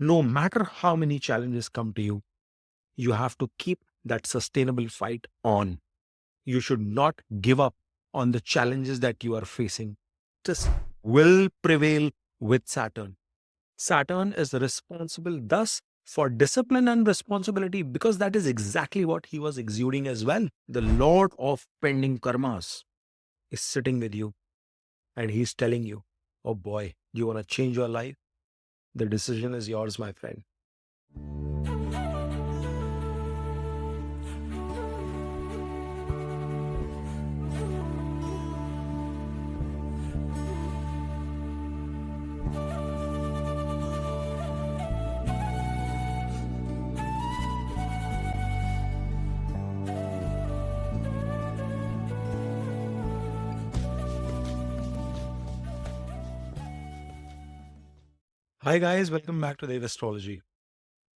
No matter how many challenges come to you, you have to keep that sustainable fight on. You should not give up on the challenges that you are facing. Just will prevail with Saturn. Saturn is responsible thus for discipline and responsibility because that is exactly what he was exuding as well. The Lord of pending karmas is sitting with you and he's telling you, oh boy, you want to change your life? The decision is yours, my friend. Hi, guys, welcome back to Devastrology.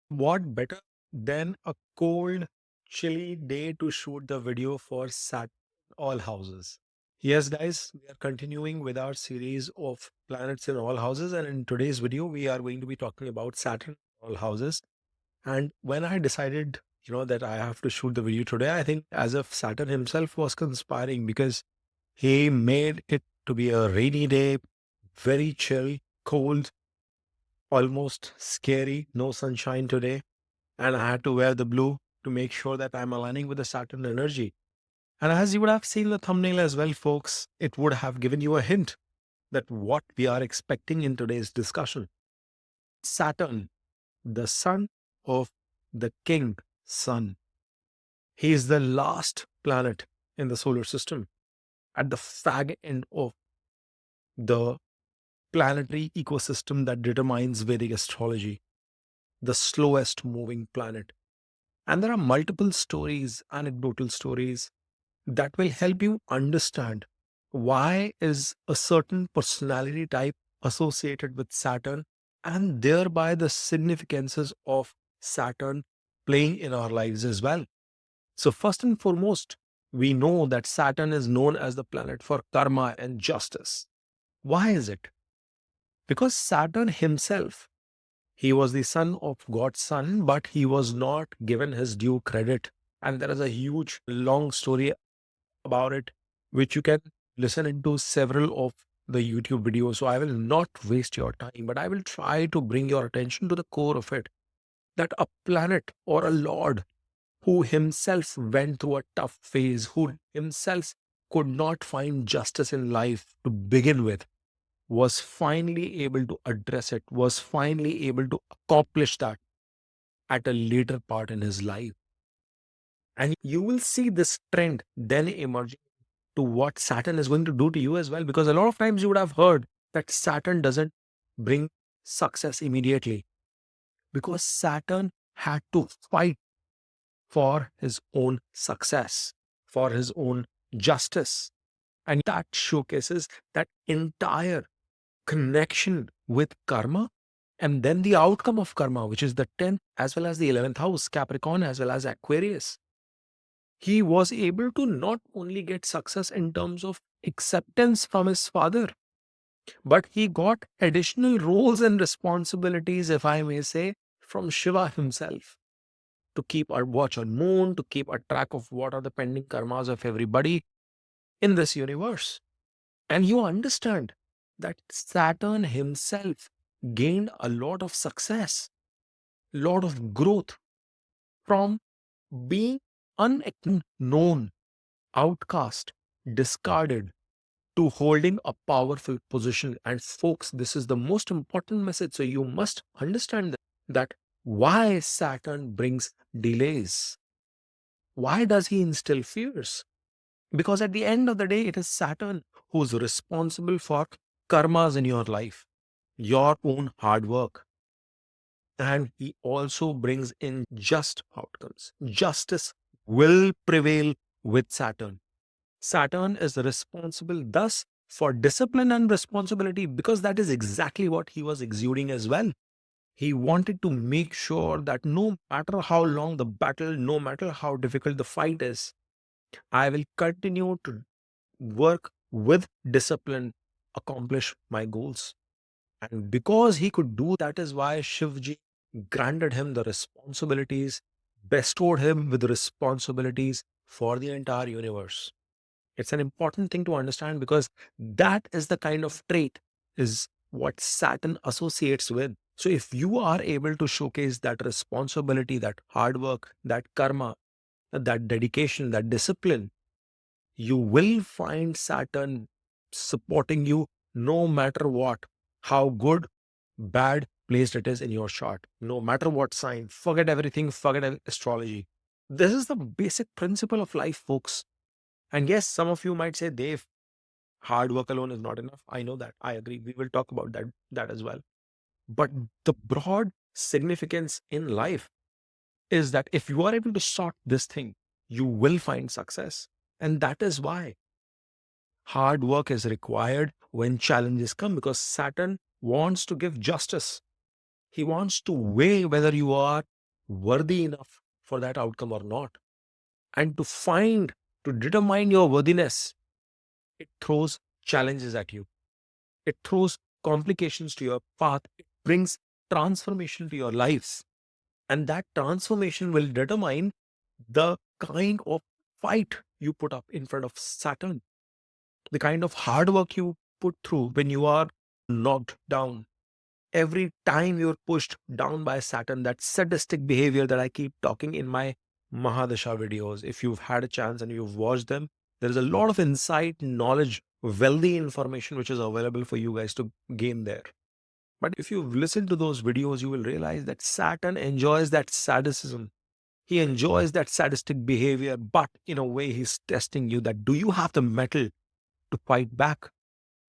What better than a cold, chilly day to shoot the video for Saturn all houses? Yes, guys, we are continuing with our series of planets in all houses, and in today's video, we are going to be talking about Saturn in all houses. And when I decided, that I have to shoot the video today, I think as if Saturn himself was conspiring because he made it to be a rainy day, very chill, cold, almost scary, no sunshine today. And I had to wear the blue to make sure that I'm aligning with the Saturn energy. And as you would have seen the thumbnail as well, folks, it would have given you a hint that what we are expecting in today's discussion. Saturn, the son of the king sun. He is the last planet in the solar system at the fag end of the planetary ecosystem that determines Vedic astrology, the slowest moving planet. And there are multiple stories, anecdotal stories that will help you understand why is a certain personality type associated with Saturn and thereby the significances of Saturn playing in our lives as well. So first and foremost, we know that Saturn is known as the planet for karma and justice. Why is it? Because Saturn himself, he was the son of God's son, but he was not given his due credit. And there is a huge long story about it, which you can listen into several of the YouTube videos. So I will not waste your time, but I will try to bring your attention to the core of it. That a planet or a lord who himself went through a tough phase, who himself could not find justice in life to begin with, was finally able to address it, was finally able to accomplish that at a later part in his life. And you will see this trend then emerging to what Saturn is going to do to you as well. Because a lot of times you would have heard that Saturn doesn't bring success immediately because Saturn had to fight for his own success, for his own justice. And that showcases that entire connection with karma and then the outcome of karma, which is the 10th as well as the 11th house, Capricorn as well as Aquarius. He was able to not only get success in terms of acceptance from his father, but he got additional roles and responsibilities, if I may say, from Shiva himself to keep a watch on moon, to keep a track of what are the pending karmas of everybody in this universe. And you understand that Saturn himself gained a lot of success, lot of growth from being unknown, outcast, discarded, to holding a powerful position. And folks, this is the most important message. So you must understand that why Saturn brings delays. Why does he instill fears? Because at the end of the day, it is Saturn who's responsible for karmas in your life, your own hard work. And he also brings in just outcomes. Justice will prevail with Saturn. Saturn is responsible thus for discipline and responsibility because that is exactly what he was exuding as well. He wanted to make sure that no matter how long the battle, no matter how difficult the fight is, I will continue to work with discipline, accomplish my goals. And because he could do that is why Shivji granted him the responsibilities, bestowed him with responsibilities for the entire universe. It's an important thing to understand because that is the kind of trait is what Saturn associates with. So if you are able to showcase that responsibility, that hard work, that karma, that dedication, that discipline, you will find Saturn supporting you no matter what, how good, bad placed it is in your chart, no matter what sign. Forget everything, forget astrology. This is the basic principle of life, folks. And yes, some of you might say, Dave, hard work alone is not enough. I know that. I agree. We will talk about that as well. But the broad significance in life is that if you are able to sort this thing, you will find success. And that is why hard work is required when challenges come, because Saturn wants to give justice. He wants to weigh whether you are worthy enough for that outcome or not. And to determine your worthiness, it throws challenges at you. It throws complications to your path. It brings transformation to your lives. And that transformation will determine the kind of fight you put up in front of Saturn, the kind of hard work you put through when you are knocked down. Every time you're pushed down by Saturn, that sadistic behavior that I keep talking in my Mahadasha videos, if you've had a chance and you've watched them, there is a lot of insight, knowledge, wealthy information which is available for you guys to gain there. But if you've listened to those videos, you will realize that Saturn enjoys that sadism. He enjoys that sadistic behavior, but in a way, he's testing you that do you have the mettle to fight back,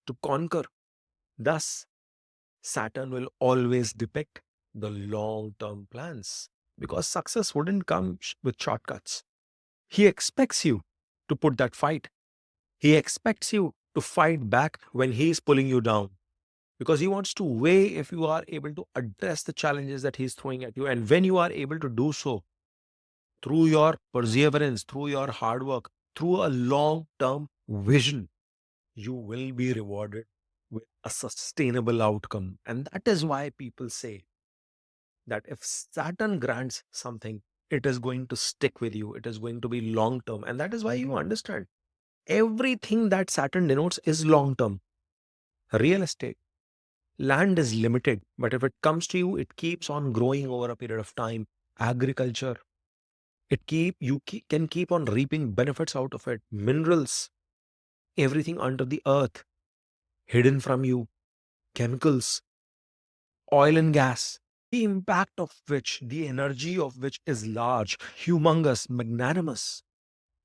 to conquer? Thus, Saturn will always depict the long term plans because success wouldn't come with shortcuts. He expects you to put that fight. He expects you to fight back when he is pulling you down because he wants to weigh if you are able to address the challenges that he's throwing at you. And when you are able to do so through your perseverance, through your hard work, through a long term vision, you will be rewarded with a sustainable outcome. And that is why people say that if Saturn grants something, it is going to stick with you, it is going to be long term. And that is why you understand everything that Saturn denotes is long term. Real estate, land is limited, but if it comes to you, it keeps on growing over a period of time. Agriculture, can keep on reaping benefits out of it. Minerals, everything under the earth, hidden from you. Chemicals, oil and gas, the impact of which, the energy of which is large, humongous, magnanimous.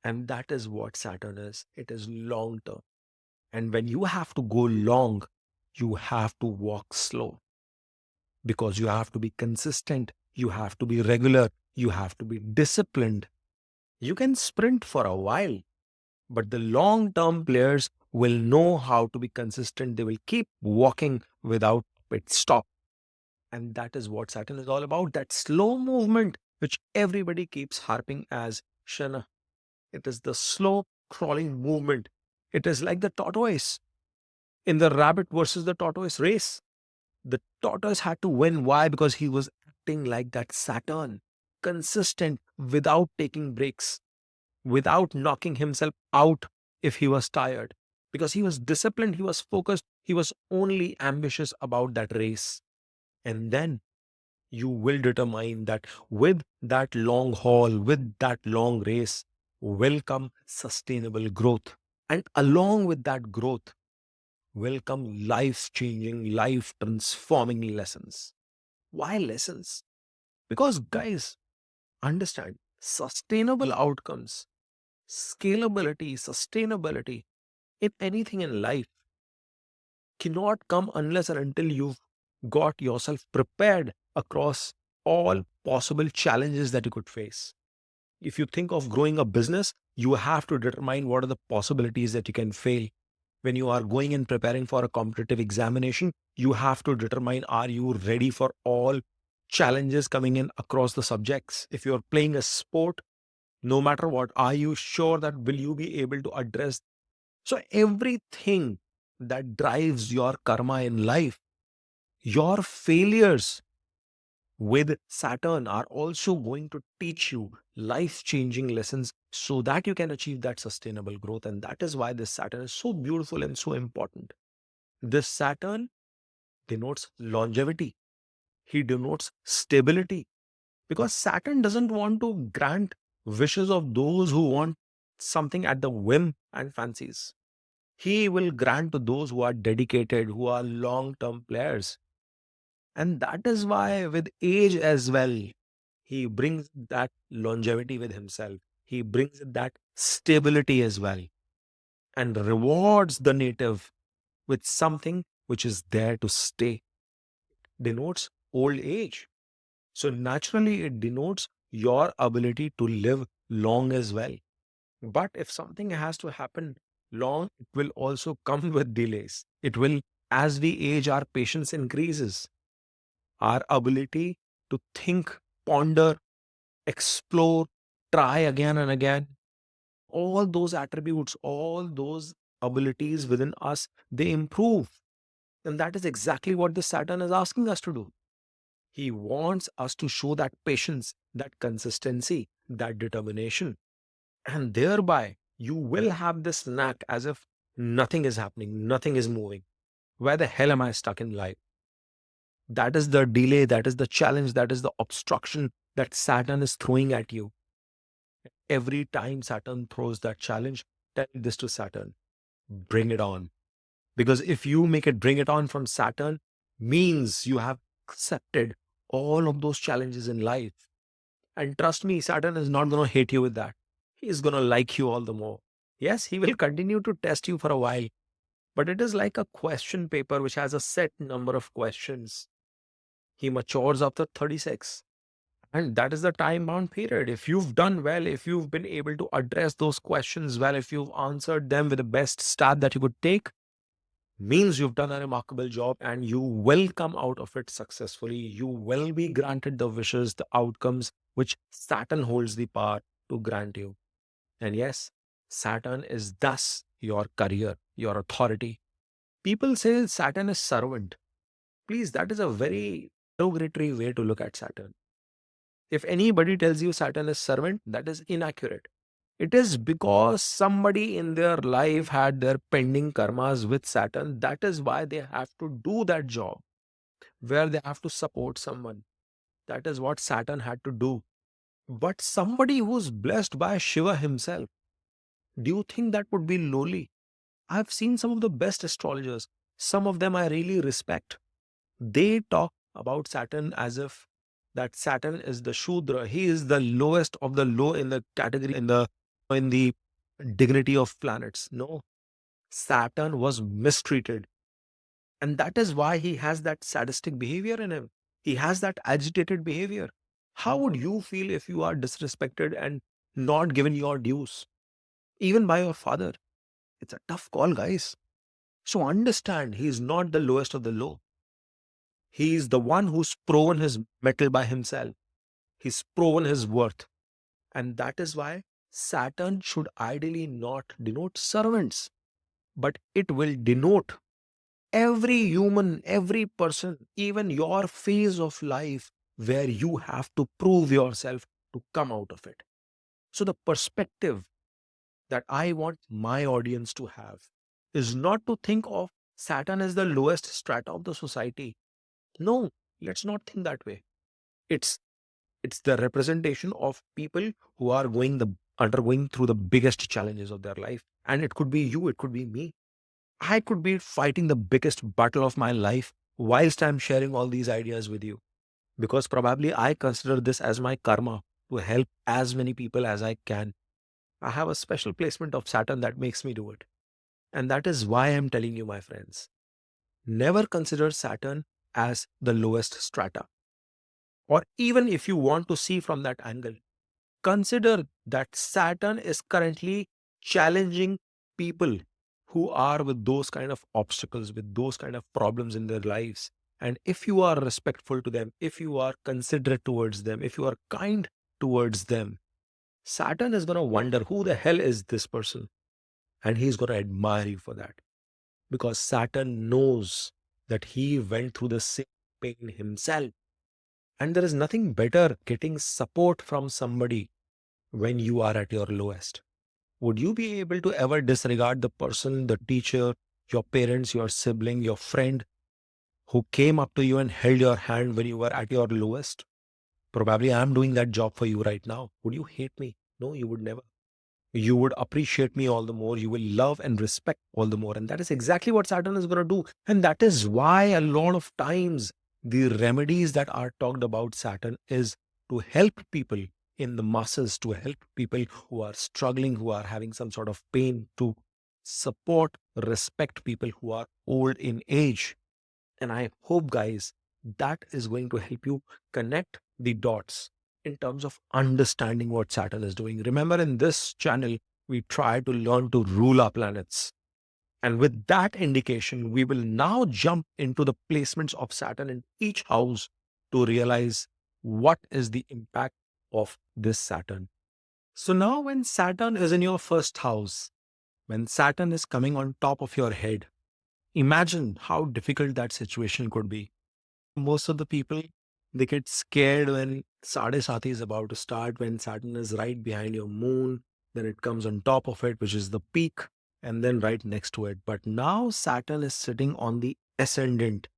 And that is what Saturn is. It is long term. And when you have to go long, you have to walk slow because you have to be consistent, you have to be regular, you have to be disciplined. You can sprint for a while, but the long term players will know how to be consistent. They will keep walking without pit stop. And that is what Saturn is all about, that slow movement, which everybody keeps harping as Shana. It is the slow crawling movement. It is like the tortoise in the rabbit versus the tortoise race. The tortoise had to win. Why? Because he was acting like that Saturn, consistent without taking breaks, without knocking himself out if he was tired. Because he was disciplined, he was focused, he was only ambitious about that race. And then you will determine that with that long haul, with that long race, will come sustainable growth. And along with that growth will come life changing, life transforming lessons. Why lessons? Because, guys, understand sustainable outcomes, scalability, sustainability in anything in life cannot come unless and until you've got yourself prepared across all possible challenges that you could face. If you think of growing a business, you have to determine what are the possibilities that you can fail. When you are going and preparing for a competitive examination, you have to determine, are you ready for all challenges coming in across the subjects? If you're playing a sport, no matter what, are you sure that will you be able to address? So everything that drives your karma in life, your failures with Saturn are also going to teach you life changing lessons so that you can achieve that sustainable growth. And that is why this Saturn is so beautiful and so important. This Saturn denotes longevity, he denotes stability, because Saturn doesn't want to grant wishes of those who want something at the whim and fancies. He will grant to those who are dedicated, who are long term players. And that is why, with age as well, he brings that longevity with himself. He brings that stability as well and rewards the native with something which is there to stay. Denotes old age. So naturally, it denotes your ability to live long as well. But if something has to happen long, it will also come with delays. It will, as we age, our patience increases. Our ability to think, ponder, explore, try again and again, all those attributes, all those abilities within us, they improve. And that is exactly what the Saturn is asking us to do. He wants us to show that patience, that consistency, that determination. And thereby, you will have this knack as if nothing is happening, nothing is moving. Where the hell am I stuck in life? That is the delay, that is the challenge, that is the obstruction that Saturn is throwing at you. Every time Saturn throws that challenge, tell this to Saturn, bring it on. Because if you make it bring it on from Saturn, means you have accepted all of those challenges in life. And trust me, Saturn is not going to hate you with that. He is going to like you all the more. Yes, he will continue to test you for a while, but it is like a question paper which has a set number of questions. He matures after 36. And that is the time bound period. If you've done well, if you've been able to address those questions well, if you've answered them with the best start that you could take, means you've done a remarkable job and you will come out of it successfully. You will be granted the wishes, the outcomes which Saturn holds the power to grant you. And yes, Saturn is thus your career, your authority. People say Saturn is servant. Please, that is a very derogatory way to look at Saturn. If anybody tells you Saturn is servant, that is inaccurate. It is because somebody in their life had their pending karmas with Saturn. That is why they have to do that job where they have to support someone. That is what Saturn had to do. But somebody who's blessed by Shiva himself, do you think that would be lowly? I've seen some of the best astrologers. Some of them I really respect. They talk about Saturn as if that Saturn is the Shudra. He is the lowest of the low in the category, in the dignity of planets. No, Saturn was mistreated. And that is why he has that sadistic behavior in him. He has that agitated behavior. How would you feel if you are disrespected and not given your dues, even by your father? It's a tough call, guys. So understand, he is not the lowest of the low. He is the one who's proven his mettle by himself. He's proven his worth. And that is why Saturn should ideally not denote servants, but it will denote every human, every person, even your phase of life where you have to prove yourself to come out of it. So, the perspective that I want my audience to have is not to think of Saturn as the lowest strata of the society. No, let's not think that way. It's it's the representation of people who are undergoing through the biggest challenges of their life. And it could be you, it could be me. I could be fighting the biggest battle of my life whilst I'm sharing all these ideas with you. Because probably I consider this as my karma to help as many people as I can. I have a special placement of Saturn that makes me do it. And that is why I'm telling you, my friends, never consider Saturn as the lowest strata. Or even if you want to see from that angle, consider that Saturn is currently challenging people who are with those kind of obstacles, with those kind of problems in their lives. And if you are respectful to them, if you are considerate towards them, if you are kind towards them, Saturn is going to wonder who the hell is this person? And he's going to admire you for that. Because Saturn knows that he went through the same pain himself. And there is nothing better getting support from somebody when you are at your lowest. Would you be able to ever disregard the person, the teacher, your parents, your sibling, your friend who came up to you and held your hand when you were at your lowest? Probably I'm doing that job for you right now. Would you hate me? No, you would never. You would appreciate me all the more. You will love and respect all the more. And that is exactly what Saturn is going to do. And that is why a lot of times the remedies that are talked about Saturn is to help people in the masses, to help people who are struggling, who are having some sort of pain, to support, respect people who are old in age. And I hope, guys, that is going to help you connect the dots in terms of understanding what Saturn is doing. Remember, in this channel, we try to learn to rule our planets. And with that indication, we will now jump into the placements of Saturn in each house to realize what is the impact of this Saturn. So now when Saturn is in your first house, when Saturn is coming on top of your head, imagine how difficult that situation could be. Most of the people, they get scared when Sadesati is about to start, when Saturn is right behind your moon, then it comes on top of it, which is the peak, and then right next to it. But now Saturn is sitting on the ascendant.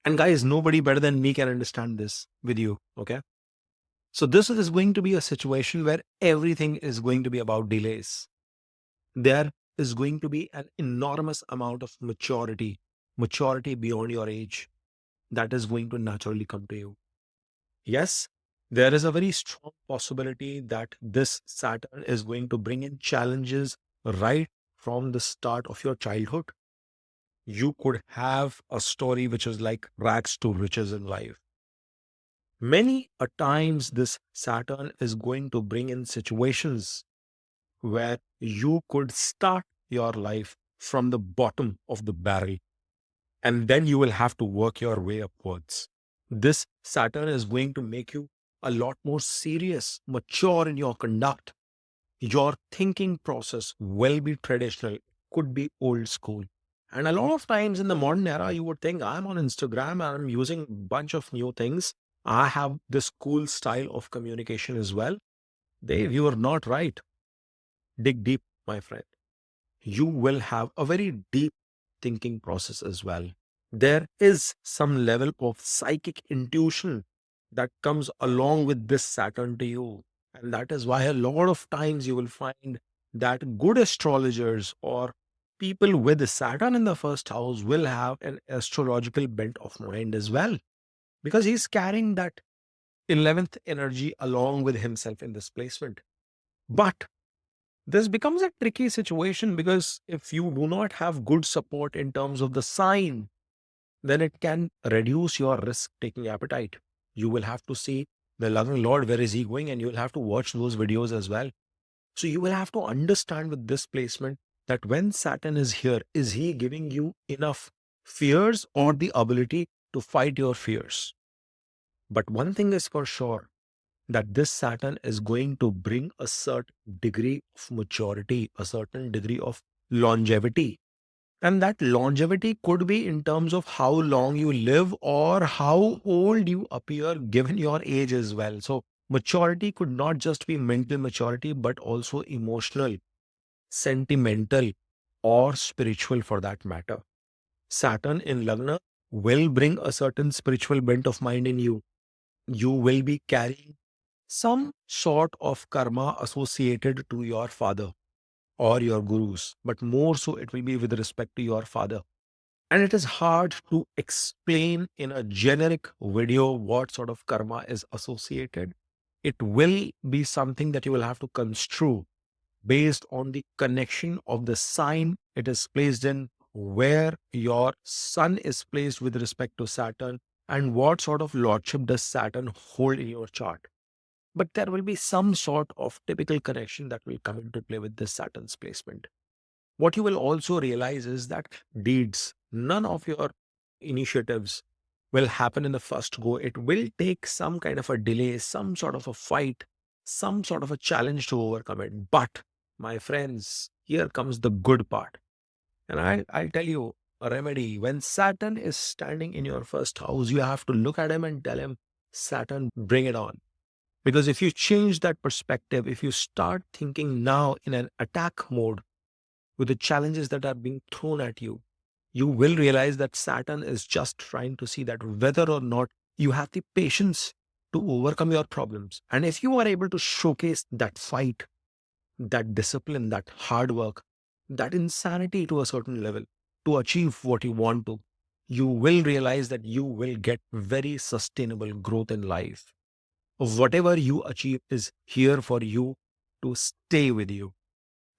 And guys, nobody better than me can understand this with you. Okay. So this is going to be a situation where everything is going to be about delays. There is going to be an enormous amount of maturity beyond your age that is going to naturally come to you. Yes, there is a very strong possibility that this Saturn is going to bring in challenges right from the start of your childhood. You could have a story which is like rags to riches in life. Many a times, this Saturn is going to bring in situations where you could start your life from the bottom of the barrel, and then you will have to work your way upwards. This Saturn is going to make you a lot more serious, mature in your conduct. Your thinking process will be traditional, could be old school. And a lot of times in the modern era, you would think, I'm on Instagram and I'm using a bunch of new things. I have this cool style of communication as well. Dave, you are not right. Dig deep, my friend. You will have a very deep thinking process as well. There is some level of psychic intuition that comes along with this Saturn to you. And that is why a lot of times you will find that good astrologers or people with Saturn in the first house will have an astrological bent of mind as well, because he's carrying that 11th energy along with himself in this placement. But this becomes a tricky situation, because if you do not have good support in terms of the sign, then it can reduce your risk taking appetite. You will have to see the loving Lord, where is he going? And you will have to watch those videos as well. So you will have to understand with this placement that when Saturn is here, is he giving you enough fears or the ability to fight your fears? But one thing is for sure, that this Saturn is going to bring a certain degree of maturity, a certain degree of longevity. And that longevity could be in terms of how long you live or how old you appear given your age as well. So maturity could not just be mental maturity, but also emotional, sentimental, or spiritual for that matter. Saturn in Lagna will bring a certain spiritual bent of mind in you. You will be carrying some sort of karma associated to your father or your gurus, but more so it will be with respect to your father. And it is hard to explain in a generic video what sort of karma is associated. It will be something that you will have to construe based on the connection of the sign it is placed in, where your sun is placed with respect to Saturn, and what sort of lordship does Saturn hold in your chart. But there will be some sort of typical connection that will come into play with this Saturn's placement. What you will also realize is that deeds, none of your initiatives will happen in the first go. It will take some kind of a delay, some sort of a fight, some sort of a challenge to overcome it. But my friends, here comes the good part. And I'll tell you a remedy. When Saturn is standing in your first house, you have to look at him and tell him, Saturn, bring it on. Because if you change that perspective, if you start thinking now in an attack mode with the challenges that are being thrown at you, you will realize that Saturn is just trying to see that whether or not you have the patience to overcome your problems. And if you are able to showcase that fight, that discipline, that hard work, that insanity to a certain level to achieve what you want to, you will realize that you will get very sustainable growth in life. Whatever you achieve is here for you to stay with you.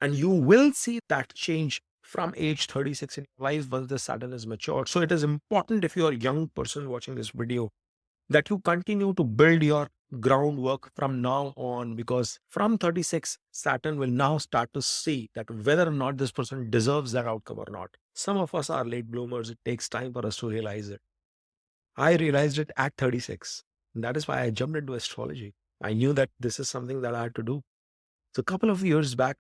And you will see that change from age 36 in your life once the Saturn is matured. So it is important, if you are a young person watching this video, that you continue to build your groundwork from now on, because from 36 Saturn will now start to see that whether or not this person deserves that outcome or not. Some of us are late bloomers. It takes time for us to realize it. I realized it at 36. And that is why I jumped into astrology. I knew that this is something that I had to do. So a couple of years back,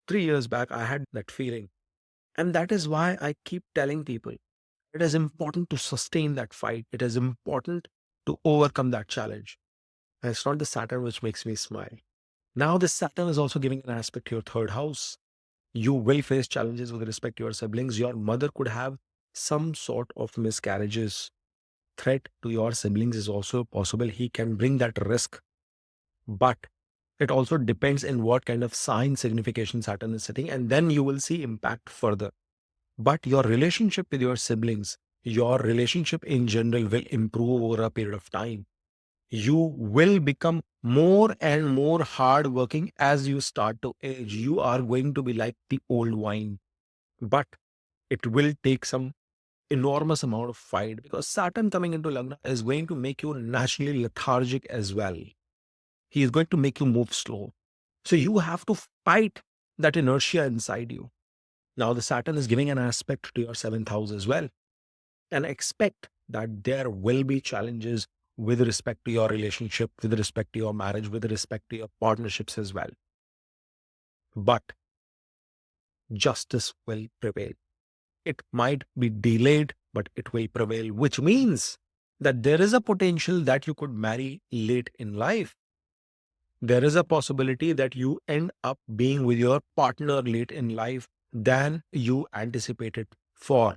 3 years back, I had that feeling. And that is why I keep telling people it is important to sustain that fight. It is important to overcome that challenge. And it's not the Saturn which makes me smile. Now, this Saturn is also giving an aspect to your third house. You will face challenges with respect to your siblings. Your mother could have some sort of miscarriages. Threat to your siblings is also possible. He can bring that risk. But it also depends in what kind of sign signification Saturn is setting. And then you will see impact further. But your relationship with your siblings, your relationship in general will improve over a period of time. You will become more and more hardworking as you start to age. You are going to be like the old wine, but it will take some enormous amount of fight, because Saturn coming into Lagna is going to make you naturally lethargic as well. He is going to make you move slow. So you have to fight that inertia inside you. Now, the Saturn is giving an aspect to your seventh house as well. And expect that there will be challenges with respect to your relationship, with respect to your marriage, with respect to your partnerships as well. But justice will prevail. It might be delayed, but it will prevail, which means that there is a potential that you could marry late in life. There is a possibility that you end up being with your partner late in life than you anticipated for.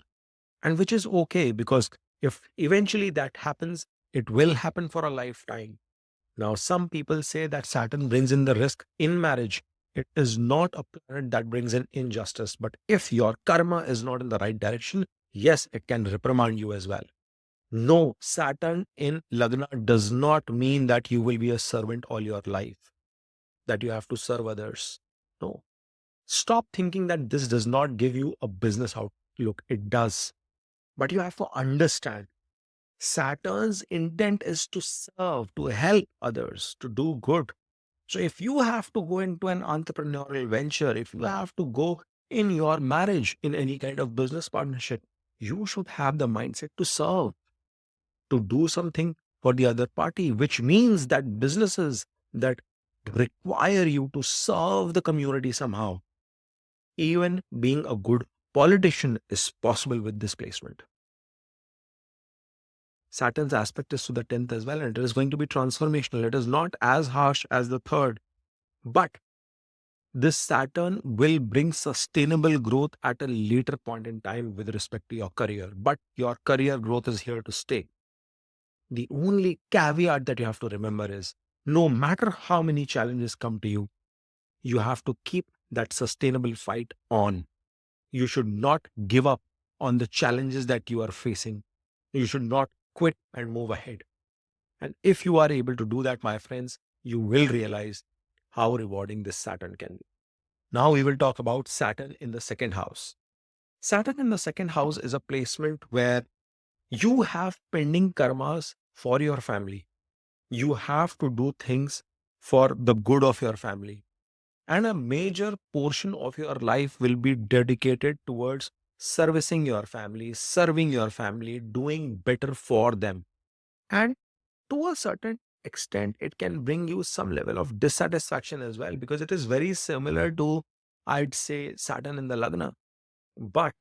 And which is okay, because if eventually that happens, it will happen for a lifetime. Now, some people say that Saturn brings in the risk in marriage. It is not a planet that brings in injustice. But if your karma is not in the right direction, yes, it can reprimand you as well. No, Saturn in Lagna does not mean that you will be a servant all your life, that you have to serve others. No. Stop thinking that this does not give you a business outlook. It does. But you have to understand Saturn's intent is to serve, to help others, to do good. So if you have to go into an entrepreneurial venture, if you have to go in your marriage, in any kind of business partnership, you should have the mindset to serve, to do something for the other party, which means that businesses that require you to serve the community somehow, even being a good politician is possible with this placement. Saturn's aspect is to the 10th as well, and it is going to be transformational. It is not as harsh as the third, but this Saturn will bring sustainable growth at a later point in time with respect to your career. But your career growth is here to stay. The only caveat that you have to remember is, no matter how many challenges come to you, you have to keep that sustainable fight on. You should not give up on the challenges that you are facing. You should not quit and move ahead. And if you are able to do that, my friends, you will realize how rewarding this Saturn can be. Now we will talk about Saturn in the second house. Saturn in the second house is a placement where you have pending karmas for your family. You have to do things for the good of your family. And a major portion of your life will be dedicated towards servicing your family, serving your family, doing better for them. And to a certain extent, it can bring you some level of dissatisfaction as well, because it is very similar to, I'd say, Saturn in the Lagna. But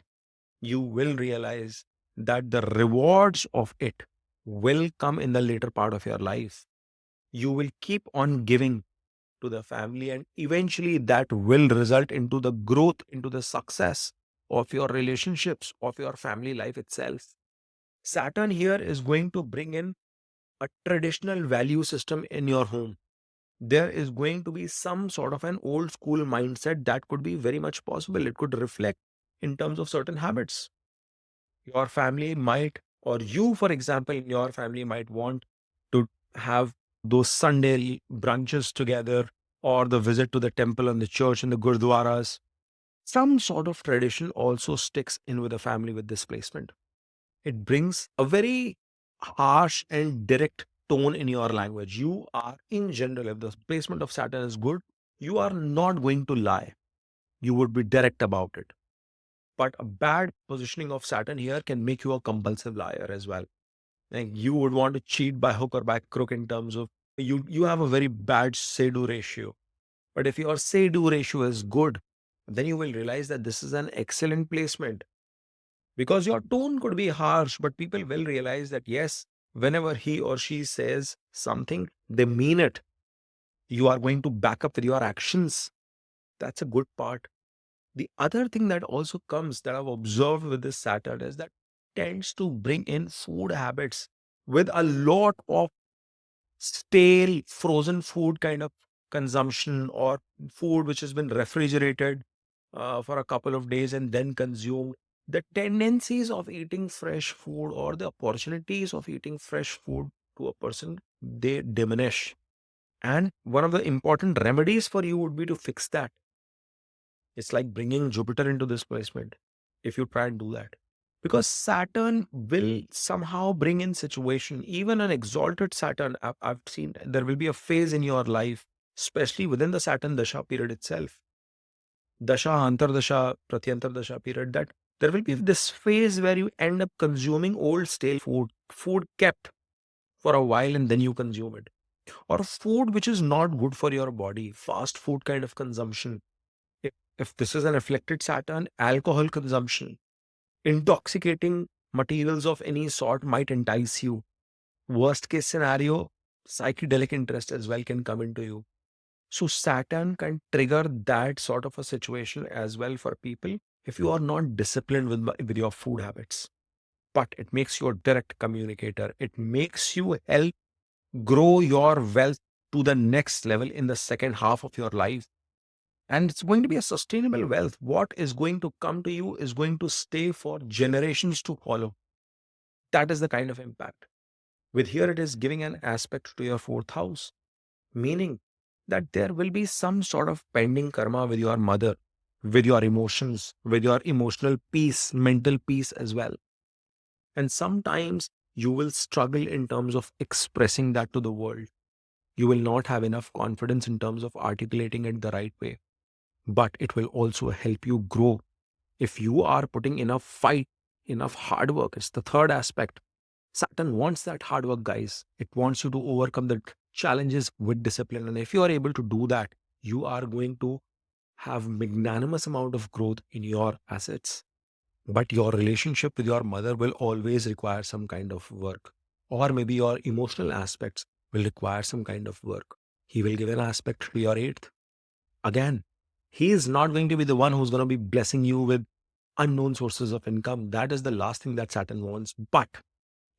you will realize that the rewards of it will come in the later part of your life. You will keep on giving to the family, and eventually that will result into the growth, into the success of your relationships, of your family life itself. Saturn here is going to bring in a traditional value system in your home. There is going to be some sort of an old school mindset that could be very much possible. It could reflect in terms of certain habits. Your family might, or you, for example, in your family might want to have those Sunday brunches together, or the visit to the temple and the church and the gurdwaras. Some sort of tradition also sticks in with the family with displacement. It brings a very harsh and direct tone in your language. You are, in general, if the placement of Saturn is good, you are not going to lie. You would be direct about it. But a bad positioning of Saturn here can make you a compulsive liar as well. Like, you would want to cheat by hook or by crook in terms of you have a very bad say-do ratio. But if your say-do ratio is good, then you will realize that this is an excellent placement, because your tone could be harsh, but people will realize that yes, whenever he or she says something, they mean it. You are going to back up with your actions. That's a good part. The other thing that also comes that I've observed with this Saturn is that tends to bring in food habits with a lot of stale frozen food kind of consumption, or food which has been refrigerated for a couple of days and then consumed. The tendencies of eating fresh food, or the opportunities of eating fresh food to a person, they diminish. And one of the important remedies for you would be to fix that. It's like bringing Jupiter into this placement if you try and do that. Because Saturn will somehow bring in situation, even an exalted Saturn. I've seen there will be a phase in your life, especially within the Saturn Dasha period itself, Dasha, Antardasha, Pratyantar Dasha period, that there will be this phase where you end up consuming old stale food, food kept for a while and then you consume it, or food which is not good for your body, fast food kind of consumption. If this is an afflicted Saturn, alcohol consumption, intoxicating materials of any sort might entice you. Worst case scenario, psychedelic interest as well can come into you. So Saturn can trigger that sort of a situation as well for people if you are not disciplined with your food habits. But it makes you a direct communicator. It makes you help grow your wealth to the next level in the second half of your life. And it's going to be a sustainable wealth. What is going to come to you is going to stay for generations to follow. That is the kind of impact. With here, it is giving an aspect to your fourth house, meaning that there will be some sort of pending karma with your mother, with your emotions, with your emotional peace, mental peace as well. And sometimes you will struggle in terms of expressing that to the world. You will not have enough confidence in terms of articulating it the right way, but it will also help you grow if you are putting enough fight, enough hard work. It's the third aspect. Saturn wants that hard work, guys. It wants you to overcome the challenges with discipline. And if you are able to do that, you are going to have magnanimous amount of growth in your assets. But your relationship with your mother will always require some kind of work. Or maybe your emotional aspects will require some kind of work. He will give an aspect to your eighth. Again, he is not going to be the one who's going to be blessing you with unknown sources of income. That is the last thing that Saturn wants. But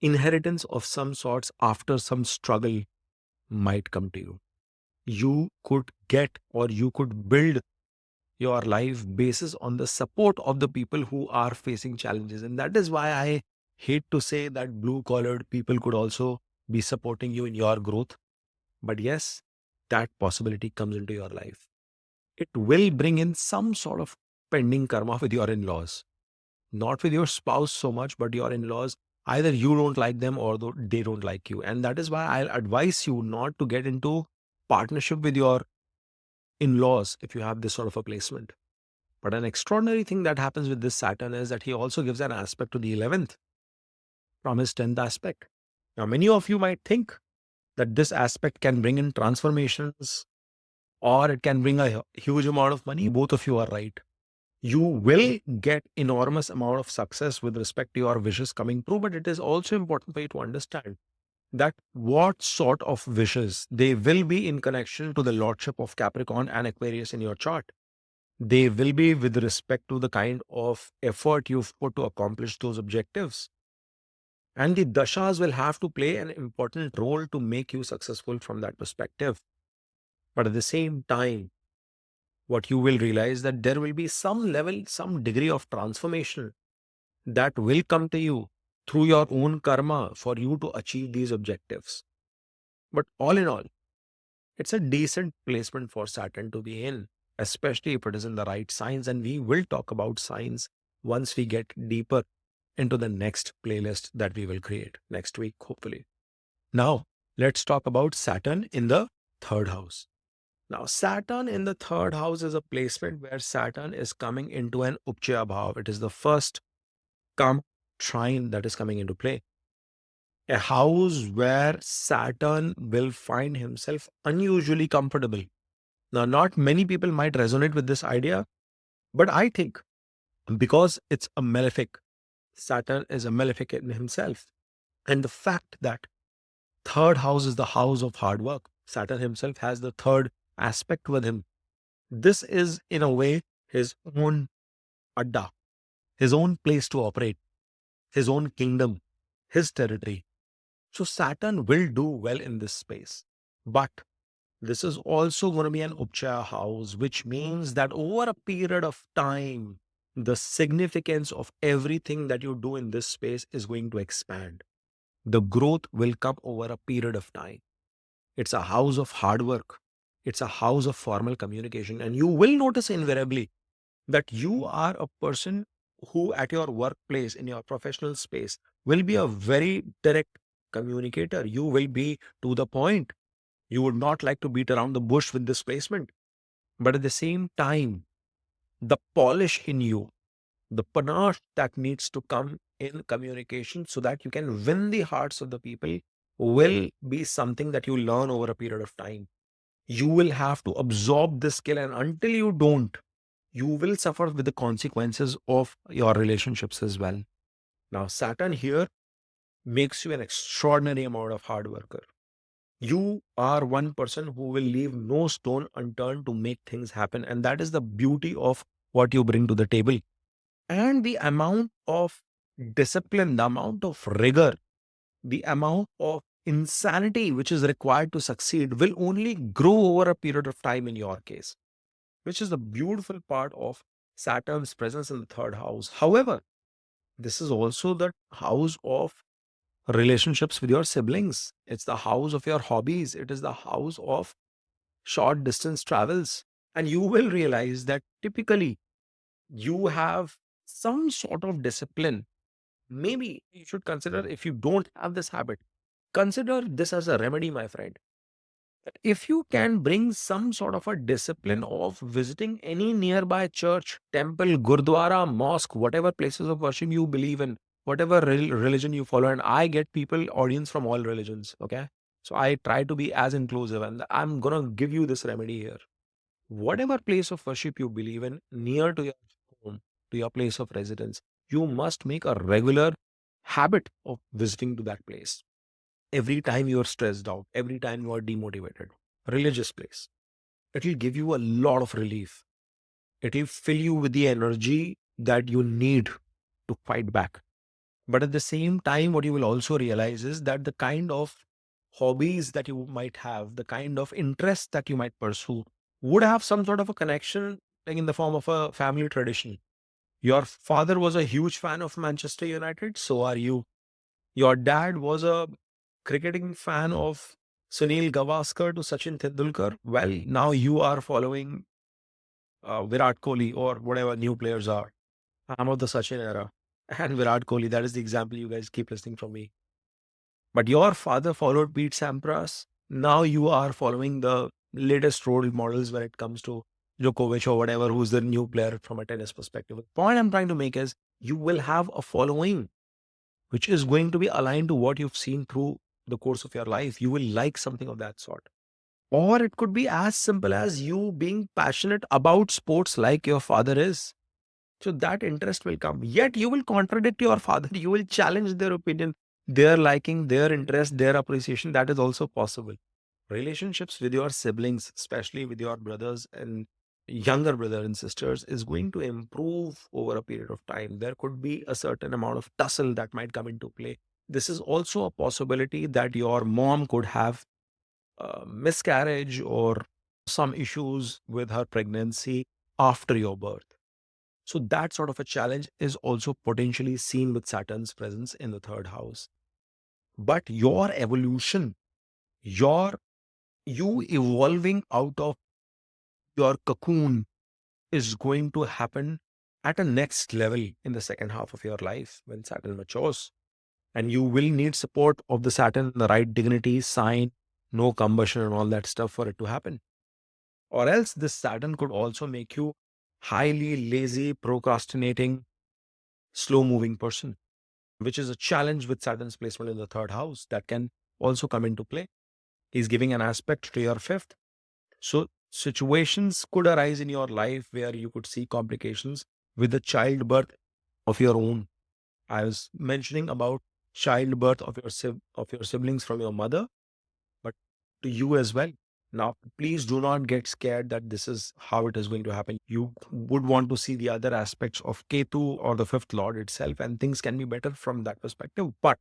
inheritance of some sorts after some struggle might come to you. You could get, or you could build your life basis on the support of the people who are facing challenges. And that is why I hate to say that blue collared people could also be supporting you in your growth. But yes, that possibility comes into your life. It will bring in some sort of pending karma with your in-laws, not with your spouse so much, but your in-laws. Either you don't like them or they don't like you. And that is why I'll advise you not to get into partnership with your in-laws if you have this sort of a placement. But an extraordinary thing that happens with this Saturn is that he also gives an aspect to the 11th from his 10th aspect. Now, many of you might think that this aspect can bring in transformations, or it can bring a huge amount of money. Both of you are right. You will get enormous amount of success with respect to your wishes coming true, but it is also important for you to understand that what sort of wishes they will be in connection to the lordship of Capricorn and Aquarius in your chart. They will be with respect to the kind of effort you've put to accomplish those objectives. And the dashas will have to play an important role to make you successful from that perspective. But at the same time, what you will realize that there will be some level, some degree of transformation that will come to you through your own karma for you to achieve these objectives. But all in all, it's a decent placement for Saturn to be in, especially if it is in the right signs. And we will talk about signs once we get deeper into the next playlist that we will create next week, hopefully. Now, let's talk about Saturn in the third house. Now, Saturn in the third house is a placement where Saturn is coming into an Upchaya Bhav. It is the first Kam trine that is coming into play. A house where Saturn will find himself unusually comfortable. Now, not many people might resonate with this idea, but I think because it's a malefic, Saturn is a malefic in himself. And the fact that third house is the house of hard work, Saturn himself has the third aspect with him. This is, in a way, his own adda, his own place to operate, his own kingdom, his territory. So Saturn will do well in this space. But this is also going to be an Upchaya house, which means that over a period of time, the significance of everything that you do in this space is going to expand. The growth will come over a period of time. It's a house of hard work. It's a house of formal communication. And you will notice invariably that you are a person who at your workplace, in your professional space, will be a very direct communicator. You will be to the point. You would not like to beat around the bush with this placement. But at the same time, the polish in you, the panache that needs to come in communication so that you can win the hearts of the people will be something that you learn over a period of time. You will have to absorb this skill, and until you don't, you will suffer with the consequences of your relationships as well. Now, Saturn here makes you an extraordinary amount of hard worker. You are one person who will leave no stone unturned to make things happen. And that is the beauty of what you bring to the table. And the amount of discipline, the amount of rigor, the amount of insanity which is required to succeed will only grow over a period of time in your case, which is the beautiful part of Saturn's presence in the third house. However, this is also the house of relationships with your siblings. It's the house of your hobbies. It is the house of short distance travels. And you will realize that typically you have some sort of discipline. Maybe you should consider, if you don't have this habit, consider this as a remedy, my friend. That if you can bring some sort of a discipline of visiting any nearby church, temple, gurdwara, mosque, whatever places of worship you believe in, whatever religion you follow, and I get people, audience from all religions, okay? So I try to be as inclusive, and I'm gonna give you this remedy here. Whatever place of worship you believe in, near to your home, to your place of residence, you must make a regular habit of visiting to that place every time you are stressed out, every time you are demotivated. Religious place. It will give you a lot of relief. It will fill you with the energy that you need to fight back. But at the same time, what you will also realize is that the kind of hobbies that you might have, the kind of interest that you might pursue, would have some sort of a connection, like in the form of a family tradition. Your father was a huge fan of Manchester United, so are you. Your dad was a cricketing fan of Sunil Gavaskar to Sachin Tendulkar. Well, now you are following Virat Kohli or whatever new players are. I'm of the Sachin era. And Virat Kohli, that is the example you guys keep listening from me. But your father followed Pete Sampras. Now you are following the latest role models when it comes to Djokovic or whatever, who's the new player from a tennis perspective. The point I'm trying to make is you will have a following which is going to be aligned to what you've seen through the course of your life. You will like something of that sort. Or it could be as simple as you being passionate about sports like your father is. So that interest will come. Yet you will contradict your father. You will challenge their opinion, their liking, their interest, their appreciation. That is also possible. Relationships with your siblings, especially with your brothers and younger brother and sisters, is going to improve over a period of time. There could be a certain amount of tussle that might come into play. This is also a possibility that your mom could have miscarriage or some issues with her pregnancy after your birth. So that sort of a challenge is also potentially seen with Saturn's presence in the third house. But your evolution, your you evolving out of your cocoon is going to happen at a next level in the second half of your life when Saturn matures. And you will need support of the Saturn, the right dignity, sign, no combustion, and all that stuff for it to happen. Or else, this Saturn could also make you highly lazy, procrastinating, slow moving person, which is a challenge with Saturn's placement in the third house that can also come into play. He's giving an aspect to your fifth. So, situations could arise in your life where you could see complications with the childbirth of your own. I was mentioning about childbirth of of your siblings from your mother, but to you as well. Now, please do not get scared that this is how it is going to happen. You would want to see the other aspects of Ketu or the fifth lord itself, and things can be better from that perspective. But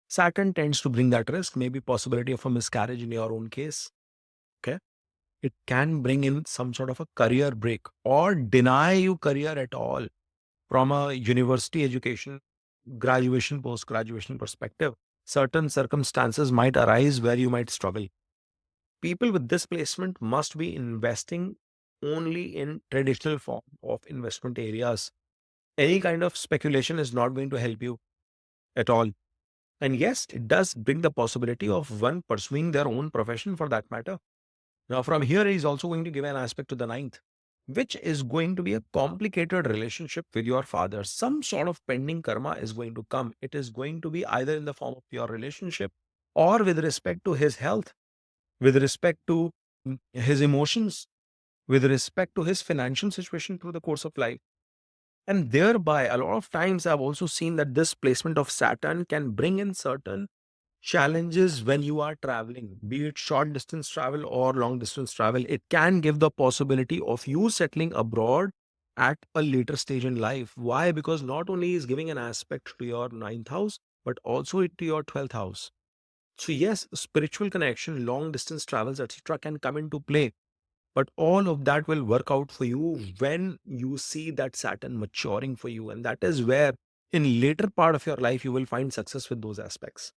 Saturn tends to bring that risk, maybe possibility of a miscarriage in your own case. Okay. It can bring in some sort of a career break or deny you career at all from a university education, graduation, post graduation perspective. Certain circumstances might arise where you might struggle. People with this placement must be investing only in traditional form of investment areas. Any kind of speculation is not going to help you at all. And yes, it does bring the possibility of one pursuing their own profession for that matter. Now, from here, he's also going to give an aspect to the ninth, which is going to be a complicated relationship with your father. Some sort of pending karma is going to come. It is going to be either in the form of your relationship or with respect to his health, with respect to his emotions, with respect to his financial situation through the course of life. And thereby, a lot of times I've also seen that this placement of Saturn can bring in certain challenges when you are traveling, be it short distance travel or long distance travel. It can give the possibility of you settling abroad at a later stage in life. Why? Because not only is giving an aspect to your ninth house, but also to your 12th house. So, yes, spiritual connection, long distance travels, etc., can come into play. But all of that will work out for you when you see that Saturn maturing for you. And that is where, in later part of your life, you will find success with those aspects.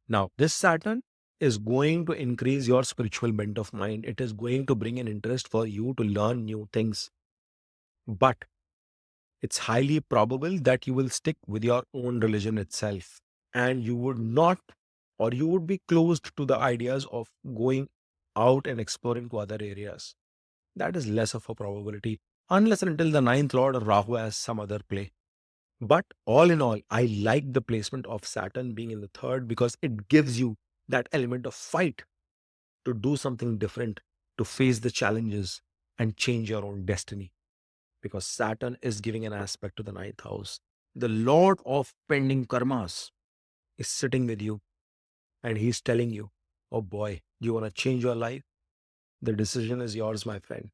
Now, this Saturn is going to increase your spiritual bent of mind. It is going to bring an interest for you to learn new things. But it's highly probable that you will stick with your own religion itself. And you would not, or you would be closed to the ideas of going out and exploring to other areas. That is less of a probability, unless and until the ninth lord or Rahu has some other play. But all in all, I like the placement of Saturn being in the third because it gives you that element of fight to do something different, to face the challenges and change your own destiny. Because Saturn is giving an aspect to the ninth house. The Lord of pending karmas is sitting with you and he's telling you, oh boy, do you want to change your life? The decision is yours, my friend.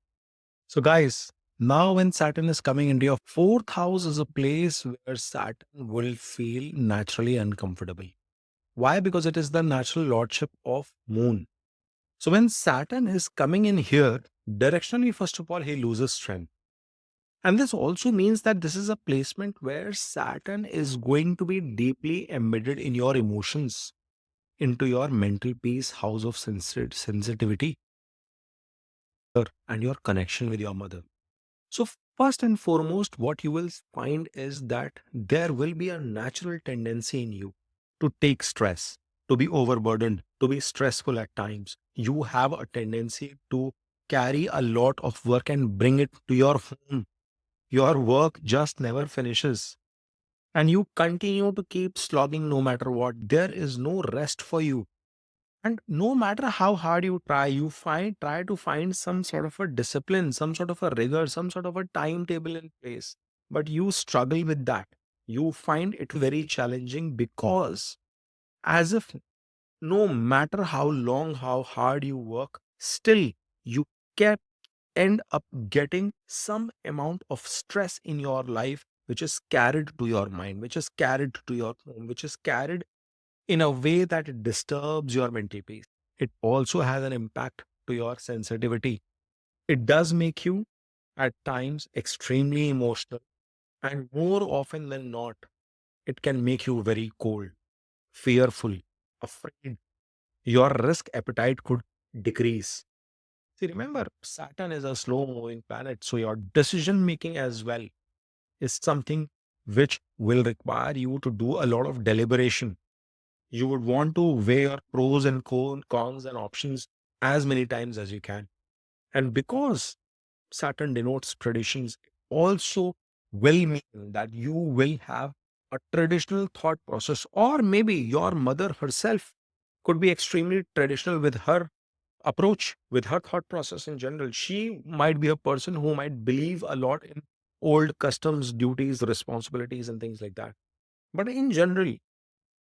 So, guys, now when Saturn is coming into your fourth house is a place where Saturn will feel naturally uncomfortable. Why? Because it is the natural lordship of moon. So when Saturn is coming in here, directionally, first of all, he loses strength. And this also means that this is a placement where Saturn is going to be deeply embedded in your emotions, into your mental peace, house of sensitivity, and your connection with your mother. So, first and foremost, what you will find is that there will be a natural tendency in you to take stress, to be overburdened, to be stressful at times. You have a tendency to carry a lot of work and bring it to your home. Your work just never finishes. And you continue to keep slogging no matter what. There is no rest for you. And no matter how hard you try, try to find some sort of a discipline, some sort of a rigor, some sort of a timetable in place. but you struggle with that. You find it very challenging because, as if no matter how long, how hard you work, still you can end up getting some amount of stress in your life, which is carried to your mind, which is carried to your home, which is carried in a way that it disturbs your mental peace. It also has an impact to your sensitivity. It does make you at times extremely emotional, and more often than not, it can make you very cold, fearful, afraid. Your risk appetite could decrease. See, remember, Saturn is a slow moving planet, so your decision making as well is something which will require you to do a lot of deliberation. You would want to weigh your pros and cons and options as many times as you can. And because Saturn denotes traditions, it also will mean that you will have a traditional thought process, or maybe your mother herself could be extremely traditional with her approach, with her thought process in general. She might be a person who might believe a lot in old customs, duties, responsibilities, and things like that. But in general,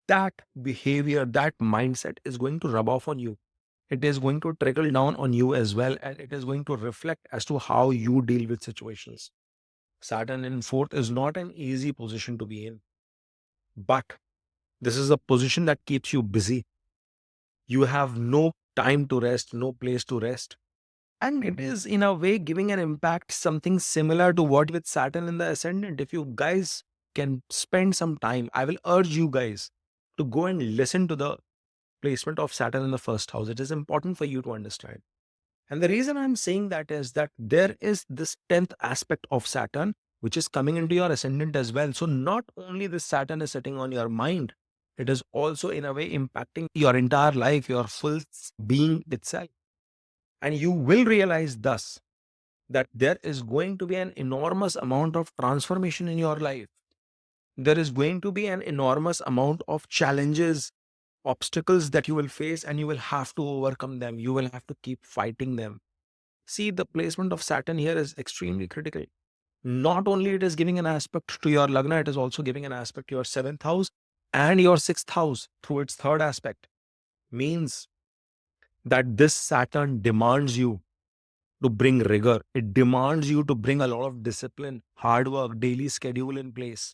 that behavior, that mindset is going to rub off on you. It is going to trickle down on you as well, and it is going to reflect as to how you deal with situations. Saturn in fourth is not an easy position to be in, but this is a position that keeps you busy. You have no time to rest, no place to rest. And it is, in a way, giving an impact, something similar to what with Saturn in the ascendant. If you guys can spend some time, I will urge you guys to go and listen to the placement of Saturn in the first house. It is important for you to understand. And the reason I'm saying that is that there is this 10th aspect of Saturn, which is coming into your ascendant as well. So not only this Saturn is sitting on your mind, it is also in a way impacting your entire life, your full being itself. And you will realize thus that there is going to be an enormous amount of transformation in your life. There is going to be an enormous amount of challenges, obstacles that you will face, and you will have to overcome them. You will have to keep fighting them. See, the placement of Saturn here is extremely critical. Not only it is giving an aspect to your Lagna, it is also giving an aspect to your seventh house and your sixth house through its third aspect. Means that this Saturn demands you to bring rigor. It demands you to bring a lot of discipline, hard work, daily schedule in place.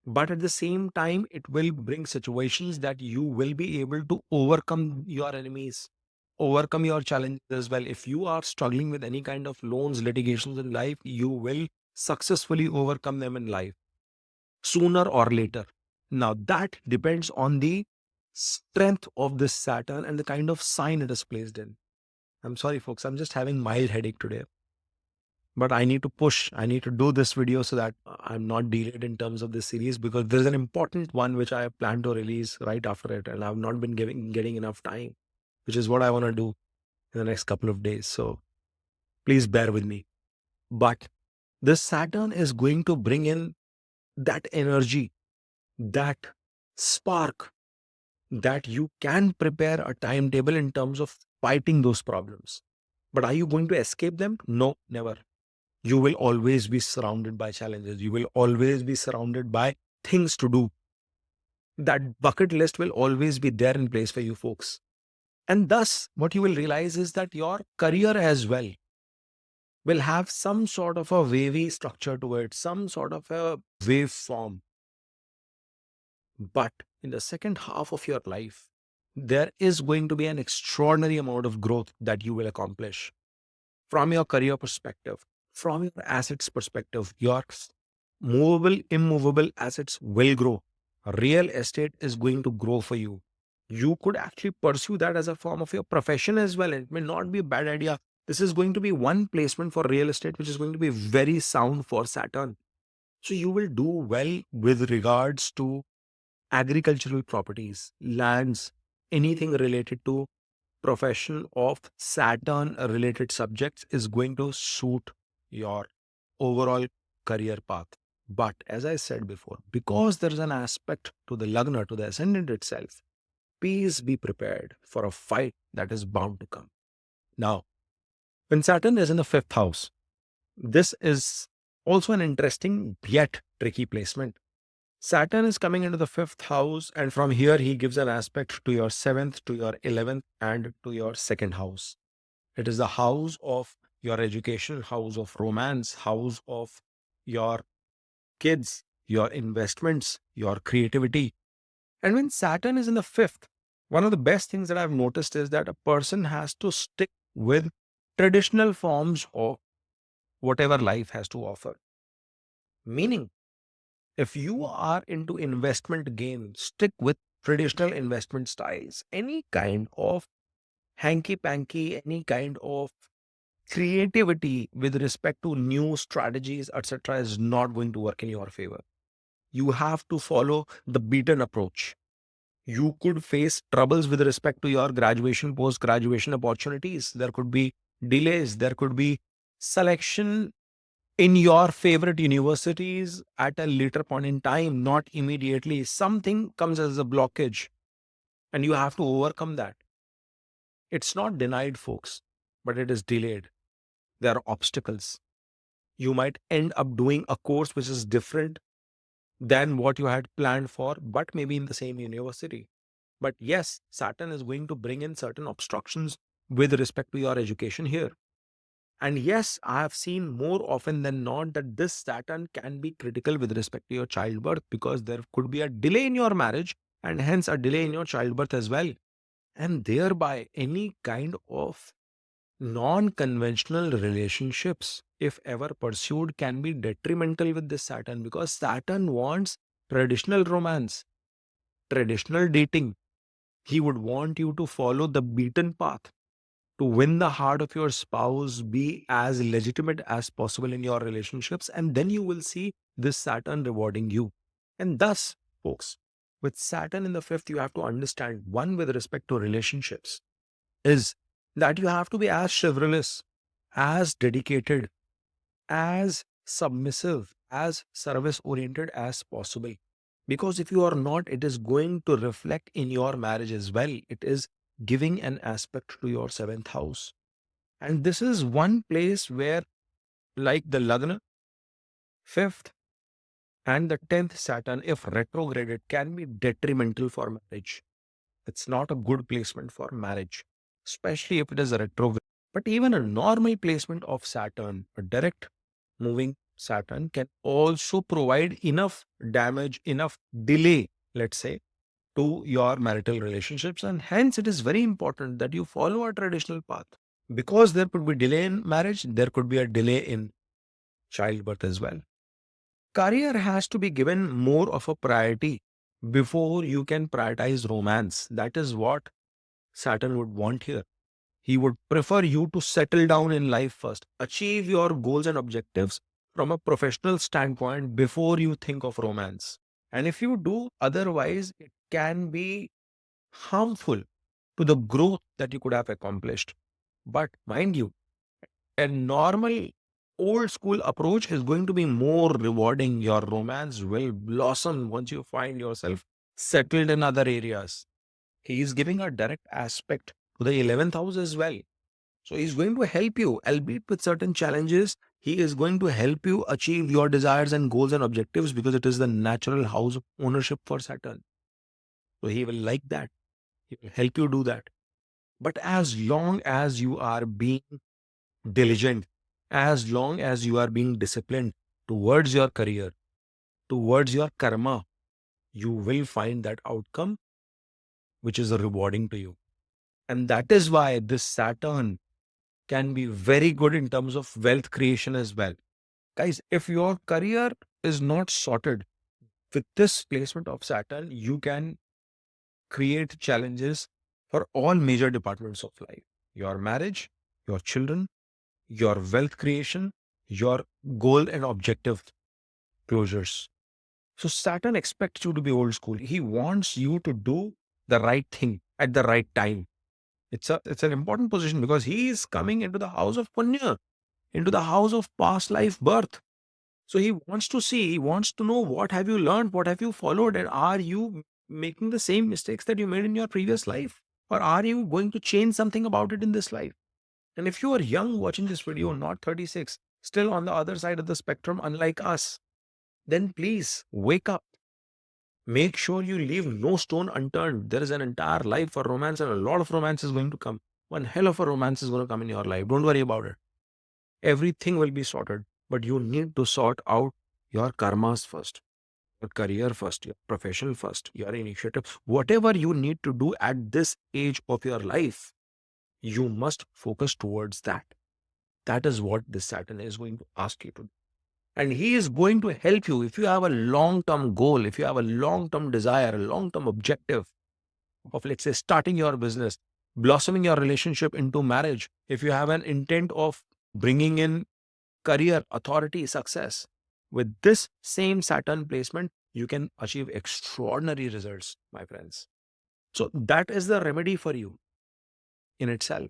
But at the same time, it will bring situations that you will be able to overcome your enemies, overcome your challenges as well. If you are struggling with any kind of loans, litigations in life, you will successfully overcome them in life sooner or later. Now, that depends on the strength of this Saturn and the kind of sign it is placed in. I'm sorry, folks, I'm just having mild headache today, but I need to push. I need to do this video so that I'm not delayed in terms of this series, because there's an important one which I plan to release right after it, and I've not been getting enough time, which is what I want to do in the next couple of days. So please bear with me. But this Saturn is going to bring in that energy, that spark, that you can prepare a timetable in terms of fighting those problems. But are you going to escape them? No, never. You will always be surrounded by challenges. You will always be surrounded by things to do. That bucket list will always be there in place for you folks. And thus, what you will realize is that your career as well will have some sort of a wavy structure to it, some sort of a wave form. But in the second half of your life, there is going to be an extraordinary amount of growth that you will accomplish from your career perspective, from your assets perspective. Your movable, immovable assets will grow. Real estate is going to grow for you. You could actually pursue that as a form of your profession as well. It may not be a bad idea. This is going to be one placement for real estate, which is going to be very sound for Saturn. So you will do well with regards to agricultural properties, lands, anything related to profession of Saturn related subjects is going to suit your overall career path. But as I said before, because there is an aspect to the Lagna, to the ascendant itself, please be prepared for a fight that is bound to come. Now, when Saturn is in the fifth house, this is Also, an interesting yet tricky placement. Saturn is coming into the fifth house, and from here, he gives an aspect to your seventh, to your 11th, and to your second house. It is the house of your education, house of romance, house of your kids, your investments, your creativity. And when Saturn is in the fifth, one of the best things that I've noticed is that a person has to stick with traditional forms of whatever life has to offer. Meaning, if you are into investment game, stick with traditional investment styles. Any kind of hanky panky, any kind of creativity with respect to new strategies, etc., is not going to work in your favor. You have to follow the beaten approach. You could face troubles with respect to your graduation, post graduation opportunities. There could be delays, there could be selection in your favorite universities at a later point in time, not immediately. Something comes as a blockage, and you have to overcome that. It's not denied, folks, but it is delayed. There are obstacles. You might end up doing a course which is different than what you had planned for, but maybe in the same university. But yes, Saturn is going to bring in certain obstructions with respect to your education here. And yes, I have seen more often than not that this Saturn can be critical with respect to your childbirth, because there could be a delay in your marriage and hence a delay in your childbirth as well. And thereby, any kind of non conventional relationships, if ever pursued, can be detrimental with this Saturn, because Saturn wants traditional romance, traditional dating. He would want you to follow the beaten path to win the heart of your spouse, be as legitimate as possible in your relationships, and then you will see this Saturn rewarding you. And thus, folks, with Saturn in the fifth, you have to understand one with respect to relationships is that you have to be as chivalrous, as dedicated, as submissive, as service oriented as possible. Because if you are not, it is going to reflect in your marriage as well. It is giving an aspect to your seventh house. And this is one place where, like the Lagna, fifth, and the 10th Saturn, if retrograded, can be detrimental for marriage. It's not a good placement for marriage, especially if it is a retrograde. But even a normal placement of Saturn, a direct moving Saturn, can also provide enough damage, enough delay, let's say, to your marital relationships. And hence, it is very important that you follow a traditional path, because there could be delay in marriage, there could be a delay in childbirth as well. Career has to be given more of a priority before you can prioritize romance. That is what Saturn would want here. He would prefer you to settle down in life first, achieve your goals and objectives from a professional standpoint before you think of romance. And if you do otherwise, it can be harmful to the growth that you could have accomplished. But mind you, a normal old school approach is going to be more rewarding. Your romance will blossom once you find yourself settled in other areas. He is giving a direct aspect to the 11th house as well. So he's going to help you, albeit with certain challenges. He is going to help you achieve your desires and goals and objectives, because it is the natural house of ownership for Saturn. So he will like that. He will help you do that. But as long as you are being diligent, as long as you are being disciplined towards your career, towards your karma, you will find that outcome which is rewarding to you. And that is why this Saturn can be very good in terms of wealth creation as well. Guys, if your career is not sorted with this placement of Saturn, you can create challenges for all major departments of life: your marriage, your children, your wealth creation, your goal and objective closures. So Saturn expects you to be old school. He wants you to do the right thing at the right time. It's an important position, because he is coming into the house of Punya, into the house of past life birth. So he wants to see, he wants to know, what have you learned, what have you followed, and are you making the same mistakes that you made in your previous life? Or are you going to change something about it in this life? And if you are young watching this video, not 36, still on the other side of the spectrum, unlike us, then please wake up. Make sure you leave no stone unturned. There is an entire life for romance, and a lot of romance is going to come. One hell of a romance is going to come in your life. Don't worry about it. Everything will be sorted, but you need to sort out your karmas first, your career first, your profession first, your initiative. Whatever you need to do at this age of your life, you must focus towards that. That is what this Saturn is going to ask you to do. And he is going to help you if you have a long term goal, if you have a long term desire, a long term objective of, let's say, starting your business, blossoming your relationship into marriage, if you have an intent of bringing in career, authority, success, with this same Saturn placement, you can achieve extraordinary results, my friends. So that is the remedy for you in itself.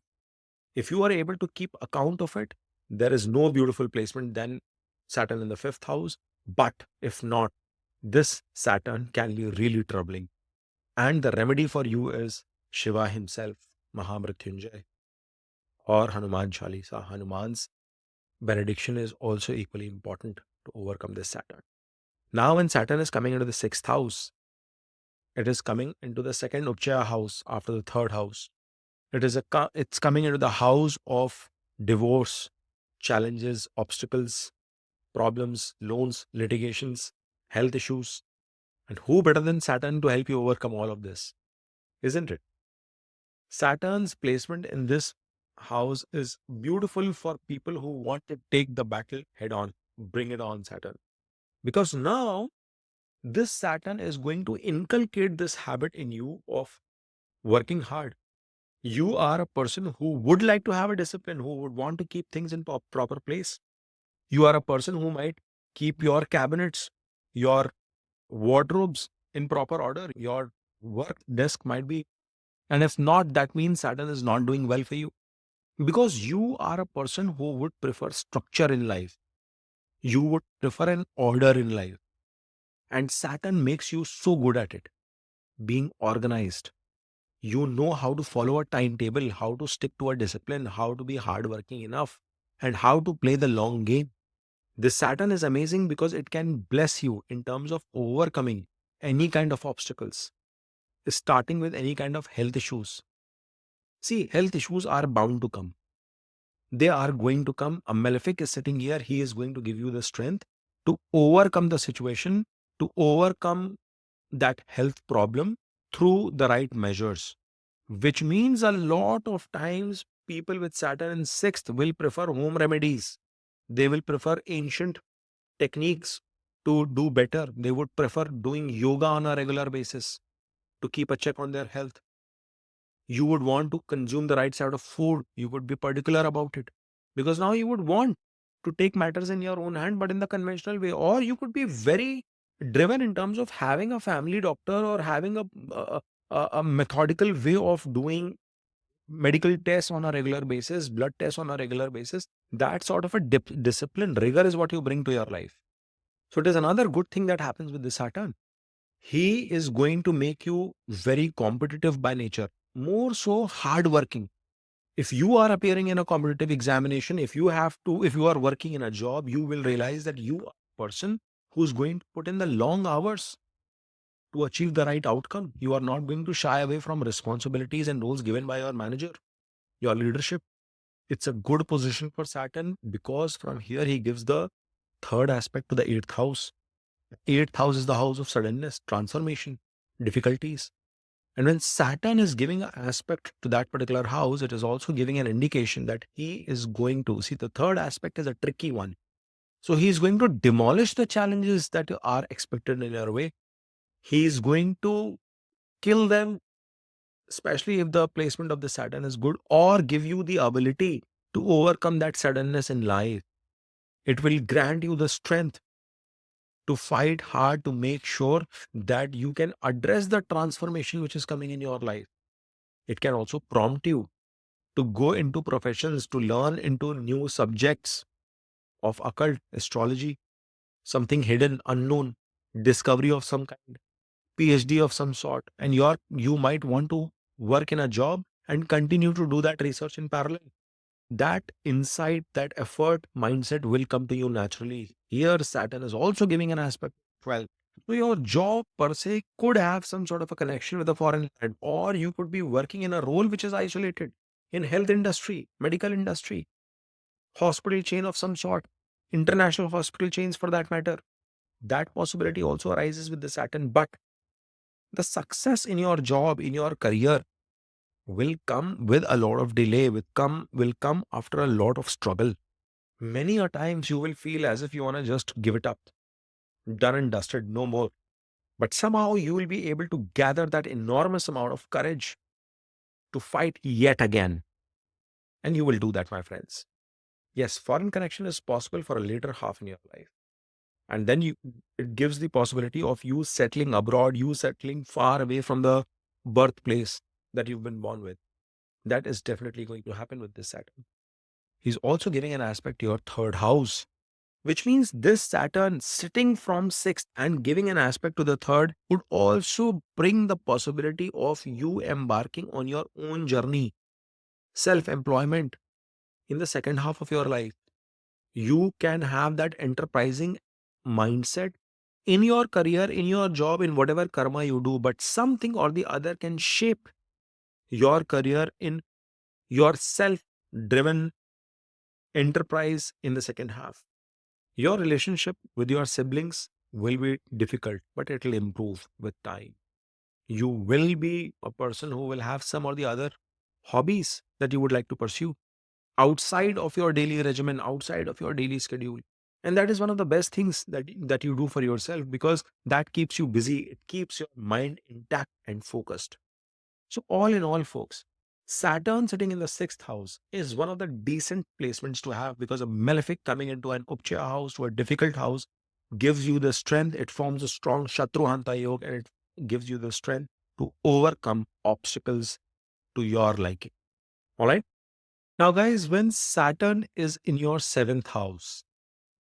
If you are able to keep account of it, there is no beautiful placement than Saturn in the fifth house. But if not, this Saturn can be really troubling. And the remedy for you is Shiva himself, Mahamrityunjay, or Hanuman Chalisa. Hanuman's benediction is also equally important to overcome this Saturn. Now, when Saturn is coming into the sixth house, it is coming into the second Upchaya house after the third house. It's coming into the house of divorce, challenges, obstacles, problems, loans, litigations, health issues. And who better than Saturn to help you overcome all of this? Isn't it? Saturn's placement in this house is beautiful for people who want to take the battle head on. Bring it on, Saturn. Because now this Saturn is going to inculcate this habit in you of working hard. You are a person who would like to have a discipline, who would want to keep things in proper place. You are a person who might keep your cabinets, your wardrobes in proper order. Your work desk might be. And if not, that means Saturn is not doing well for you. Because you are a person who would prefer structure in life. You would prefer an order in life. And Saturn makes you so good at it, being organized. You know how to follow a timetable, how to stick to a discipline, how to be hardworking enough, and how to play the long game. This Saturn is amazing because it can bless you in terms of overcoming any kind of obstacles, starting with any kind of health issues. See, health issues are bound to come. They are going to come. A malefic is sitting here. He is going to give you the strength to overcome the situation, to overcome that health problem through the right measures. Which means a lot of times people with Saturn in sixth will prefer home remedies. They will prefer ancient techniques to do better. They would prefer doing yoga on a regular basis to keep a check on their health. You would want to consume the right sort of food. You would be particular about it because now you would want to take matters in your own hand, but in the conventional way. Or you could be very driven in terms of having a family doctor or having a methodical way of doing medical tests on a regular basis, blood tests on a regular basis. That sort of a discipline, rigor is what you bring to your life. So it is another good thing that happens with this Saturn. He is going to make you very competitive by nature, more so hardworking. If you are appearing in a competitive examination, if you are working in a job, you will realize that you are a person who's going to put in the long hours to achieve the right outcome. You are not going to shy away from responsibilities and roles given by your manager, your leadership. It's a good position for Saturn because from here he gives the third aspect to the eighth house. Eighth house is the house of suddenness, transformation, difficulties. And when Saturn is giving an aspect to that particular house, it is also giving an indication that he is going to see the third aspect is a tricky one. So he is going to demolish the challenges that are expected in your way. He is going to kill them, especially if the placement of the Saturn is good, or give you the ability to overcome that suddenness in life. It will grant you the strength to fight hard to make sure that you can address the transformation which is coming in your life. It can also prompt you to go into professions, to learn into new subjects of occult, astrology, something hidden, unknown, discovery of some kind, PhD of some sort. And you might want to work in a job and continue to do that research in parallel. that insight, that effort, mindset will come to you naturally. Here, Saturn is also giving an aspect 12. So your job per se could have some sort of a connection with the foreign land, or you could be working in a role which is isolated in health industry, medical industry, hospital chain of some sort, international hospital chains for that matter. That possibility also arises with the Saturn. But the success in your job, in your career, will come with a lot of delay, will come after a lot of struggle. Many a times you will feel as if you want to just give it up, done and dusted, no more. But somehow you will be able to gather that enormous amount of courage to fight yet again. And you will do that, my friends. Yes, foreign connection is possible for a later half in your life. And then it gives the possibility of you settling abroad, you settling far away from the birthplace that you've been born with. That is definitely going to happen with this Saturn. He's also giving an aspect to your third house, which means this Saturn sitting from sixth and giving an aspect to the third would also bring the possibility of you embarking on your own journey, self employment in the second half of your life. You can have that enterprising mindset in your career, in your job, in whatever karma you do, but something or the other can shape your career in your self driven enterprise in the second half. Your relationship with your siblings will be difficult, but it will improve with time. You will be a person who will have some or the other hobbies that you would like to pursue outside of your daily regimen, outside of your daily schedule. And that is one of the best things that you do for yourself, because that keeps you busy. It keeps your mind intact and focused. So, all in all, folks, Saturn sitting in the sixth house is one of the decent placements to have, because a malefic coming into an Upchaya house, to a difficult house, gives you the strength. It forms a strong Shatruhanta yoga, and it gives you the strength to overcome obstacles to your liking. All right. Now, guys, when Saturn is in your seventh house,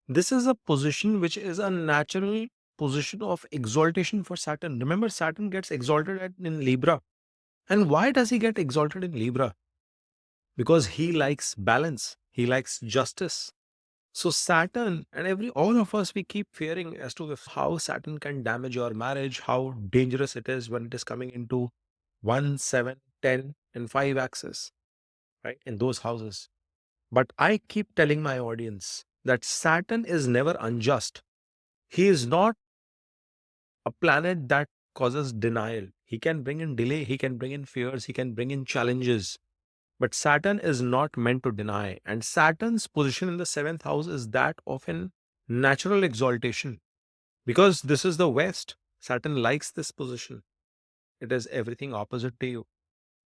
this is a position which is a natural position of exaltation for Saturn. Remember, Saturn gets exalted in Libra. And why does he get exalted in Libra? Because he likes balance, he likes justice. So Saturn and all of us, we keep fearing as to how Saturn can damage your marriage, how dangerous it is when it is coming into 1, 7, 10, and 5 axis, right? In those houses. But I keep telling my audience that Saturn is never unjust. He is not a planet that causes denial. He can bring in delay, he can bring in fears, he can bring in challenges. But Saturn is not meant to deny. And Saturn's position in the seventh house is that of an natural exaltation. Because this is the West, Saturn likes this position. It is everything opposite to you.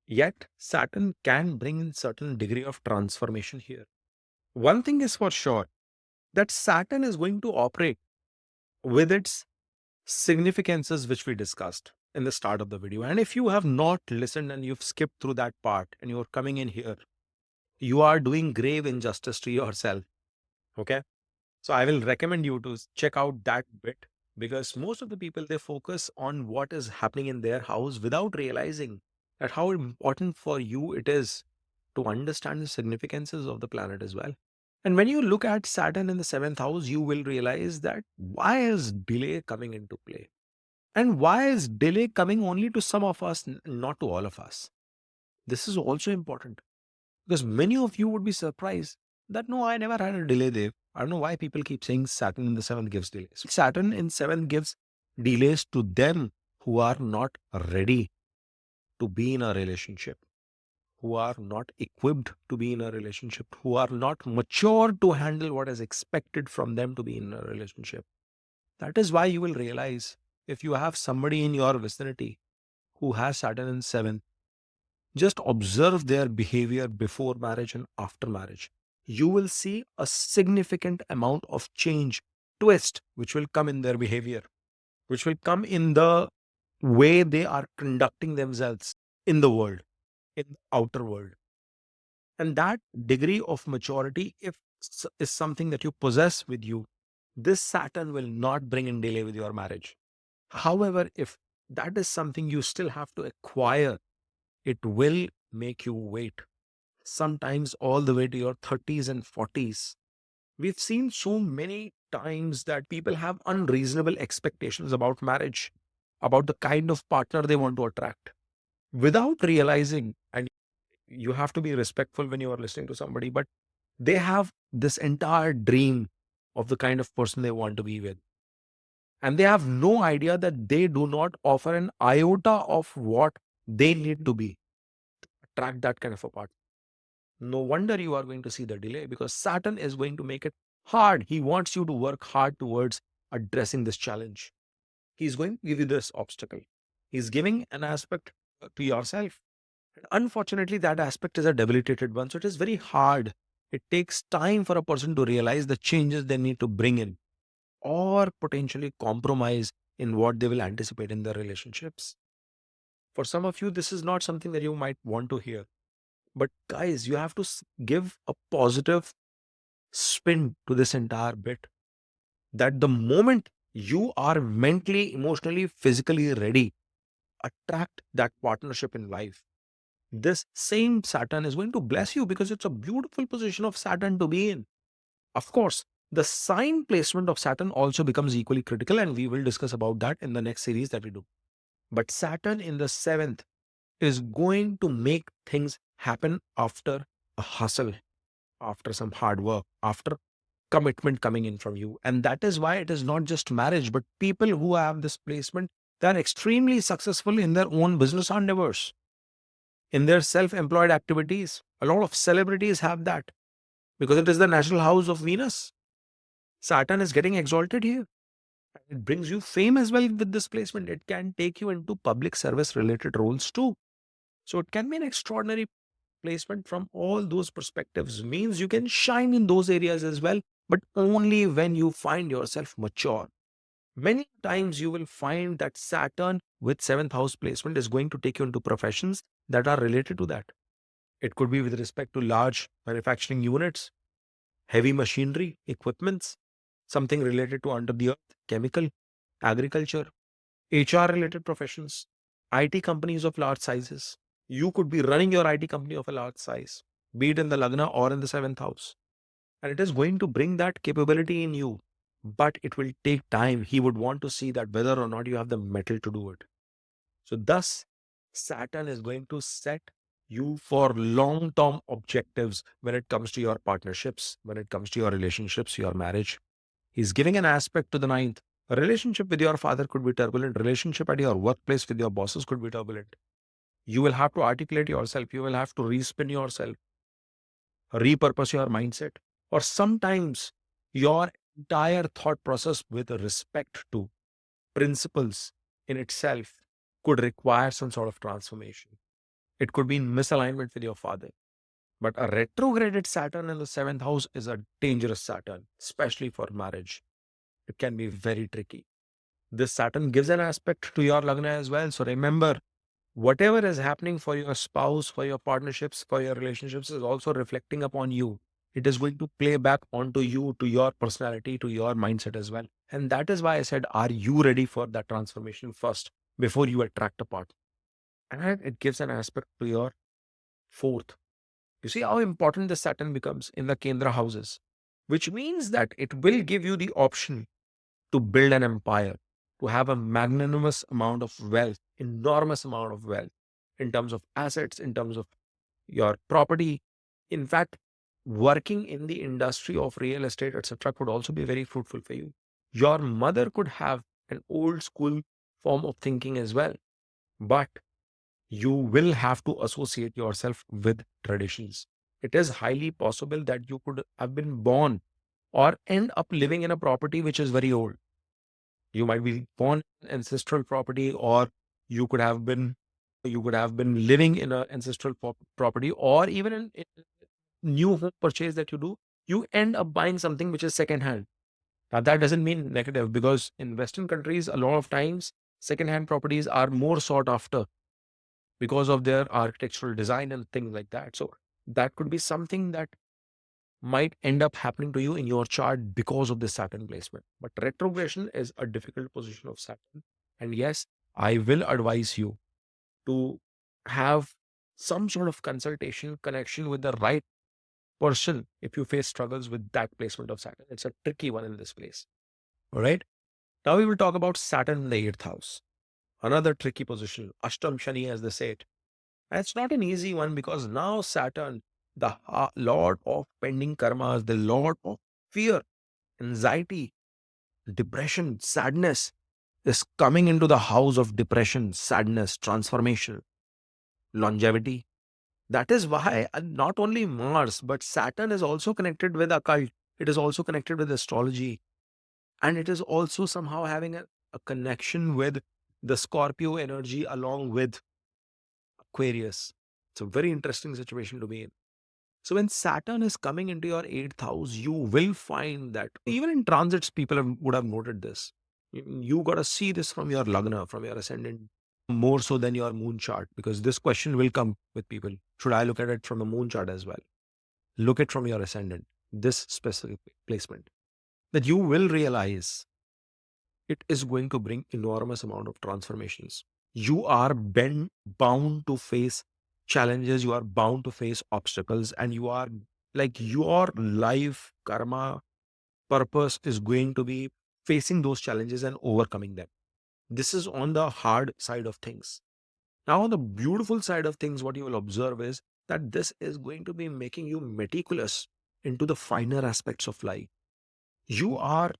Yet, Saturn can bring in certain degree of transformation here. One thing is for sure, that Saturn is going to operate with its significances, which we discussed in the start of the video. And if you have not listened and you've skipped through that part and you're coming in here, you are doing grave injustice to yourself. Okay. So I will recommend you to check out that bit, because most of the people, they focus on what is happening in their house without realizing that how important for you it is to understand the significances of the planet as well. And when you look at Saturn in the seventh house, you will realize that why is delay coming into play? And why is delay coming only to some of us, not to all of us? This is also important, because many of you would be surprised that no, I never had a delay there. I don't know why people keep saying Saturn in the seventh gives delays. Saturn in seventh gives delays to them who are not ready to be in a relationship, who are not equipped to be in a relationship, who are not mature to handle what is expected from them to be in a relationship. That is why you will realize, if you have somebody in your vicinity who has Saturn in seventh, just observe their behavior before marriage and after marriage. You will see a significant amount of change, twist, which will come in their behavior, which will come in the way they are conducting themselves in the world, in the outer world. And that degree of maturity, if is something that you possess with you, this Saturn will not bring in delay with your marriage. However, if that is something you still have to acquire, it will make you wait. sometimes all the way to your 30s and 40s. We've seen so many times that people have unreasonable expectations about marriage, about the kind of partner they want to attract, without realizing. And you have to be respectful when you are listening to somebody, but they have this entire dream of the kind of person they want to be with. And they have no idea that they do not offer an iota of what they need to be attract that kind of a partner. No wonder you are going to see the delay, because Saturn is going to make it hard. He wants you to work hard towards addressing this challenge. He's going to give you this obstacle. He's giving an aspect to yourself. And unfortunately, that aspect is a debilitated one. So it is very hard. It takes time for a person to realize the changes they need to bring in, or potentially compromise in what they will anticipate in their relationships. For some of you, this is not something that you might want to hear. But guys, you have to give a positive spin to this entire bit, that the moment you are mentally, emotionally, physically ready, attract that partnership in life. This same Saturn is going to bless you, because it's a beautiful position of Saturn to be in. Of course, the sign placement of Saturn also becomes equally critical, and we will discuss about that in the next series that we do. But Saturn in the seventh is going to make things happen after a hustle, after some hard work, after commitment coming in from you. And that is why it is not just marriage, but people who have this placement, they are extremely successful in their own business endeavors, in their self employed activities. A lot of celebrities have that because it is the national house of Venus. Saturn is getting exalted here. It brings you fame as well with this placement. It can take you into public service related roles too. So it can be an extraordinary placement from all those perspectives. Means you can shine in those areas as well, but only when you find yourself mature. Many times you will find that Saturn with seventh house placement is going to take you into professions that are related to that. It could be with respect to large manufacturing units, heavy machinery, equipments, something related to under the earth, chemical, agriculture, HR related professions, IT companies of large sizes. You could be running your IT company of a large size, be it in the Lagna or in the seventh house. And it is going to bring that capability in you. But it will take time. He would want to see that whether or not you have the metal to do it. So, thus, Saturn is going to set you for long term objectives when it comes to your partnerships, when it comes to your relationships, your marriage. He's giving an aspect to the ninth. A relationship with your father could be turbulent. Relationship at your workplace with your bosses could be turbulent. You will have to articulate yourself. You will have to respin yourself, repurpose your mindset. Or sometimes your entire thought process with respect to principles in itself could require some sort of transformation. It could be in misalignment with your father. But a retrograded Saturn in the seventh house is a dangerous Saturn, especially for marriage. It can be very tricky. This Saturn gives an aspect to your Lagna as well. So remember, whatever is happening for your spouse, for your partnerships, for your relationships is also reflecting upon you. It is going to play back onto you, to your personality, to your mindset as well. And that is why I said, are you ready for that transformation first before you attract a partner? And it gives an aspect to your fourth. You see how important the Saturn becomes in the Kendra houses, which means that it will give you the option to build an empire, to have a magnanimous amount of wealth, enormous amount of wealth in terms of assets, in terms of your property. In fact, working in the industry of real estate, etc., could also be very fruitful for you. Your mother could have an old school form of thinking as well, but you will have to associate yourself with traditions. It is highly possible that you could have been born or end up living in a property which is very old. You might be born in ancestral property, or you could have been living in an ancestral property, or even in new home purchase that you do, you end up buying something which is second hand. Now that doesn't mean negative, because in Western countries, a lot of times second hand properties are more sought after because of their architectural design and things like that. So that could be something that might end up happening to you in your chart because of the Saturn placement. But retrogression is a difficult position of Saturn. And yes, I will advise you to have some sort of consultation, connection with the right person if you face struggles with that placement of Saturn. It's a tricky one in this place. All right. Now we will talk about Saturn in the eighth house. Another tricky position, Ashtam Shani, as they say it. And it's not an easy one because now Saturn, the lord of pending karmas, the lord of fear, anxiety, depression, sadness, is coming into the house of depression, sadness, transformation, longevity. That is why not only Mars, but Saturn is also connected with occult. It is also connected with astrology. And it is also somehow having a connection with the Scorpio energy along with Aquarius. It's a very interesting situation to be in. So when Saturn is coming into your eighth house, you will find that even in transits, people would have noted this. You got to see this from your lagna, from your ascendant, more so than your moon chart, because this question will come with people. Should I look at it from a moon chart as well? Look at from your ascendant, this specific placement, that you will realize it is going to bring enormous amount of transformations. You are bound to face challenges, you are bound to face obstacles, and you are like your life karma purpose is going to be facing those challenges and overcoming them. This is on the hard side of things. Now on the beautiful side of things, what you will observe is that this is going to be making you meticulous into the finer aspects of life. You are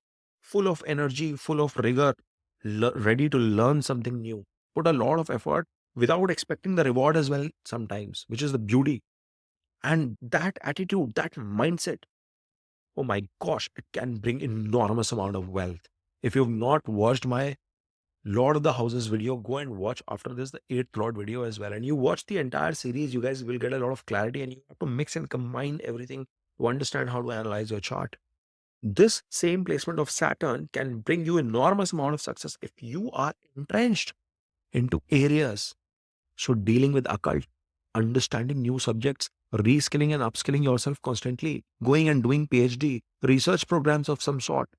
full of energy, full of rigor, ready to learn something new, put a lot of effort without expecting the reward as well sometimes, which is the beauty. And that attitude, that mindset, oh my gosh, it can bring enormous amount of wealth. If you've not watched my Lord of the Houses video, go and watch after this the eighth Lord video as well. And you watch the entire series, you guys will get a lot of clarity, and you have to mix and combine everything to understand how to analyze your chart. This same placement of Saturn can bring you enormous amount of success if you are entrenched into areas. So dealing with occult, understanding new subjects, reskilling and upskilling yourself constantly, going and doing PhD, research programs of some sort,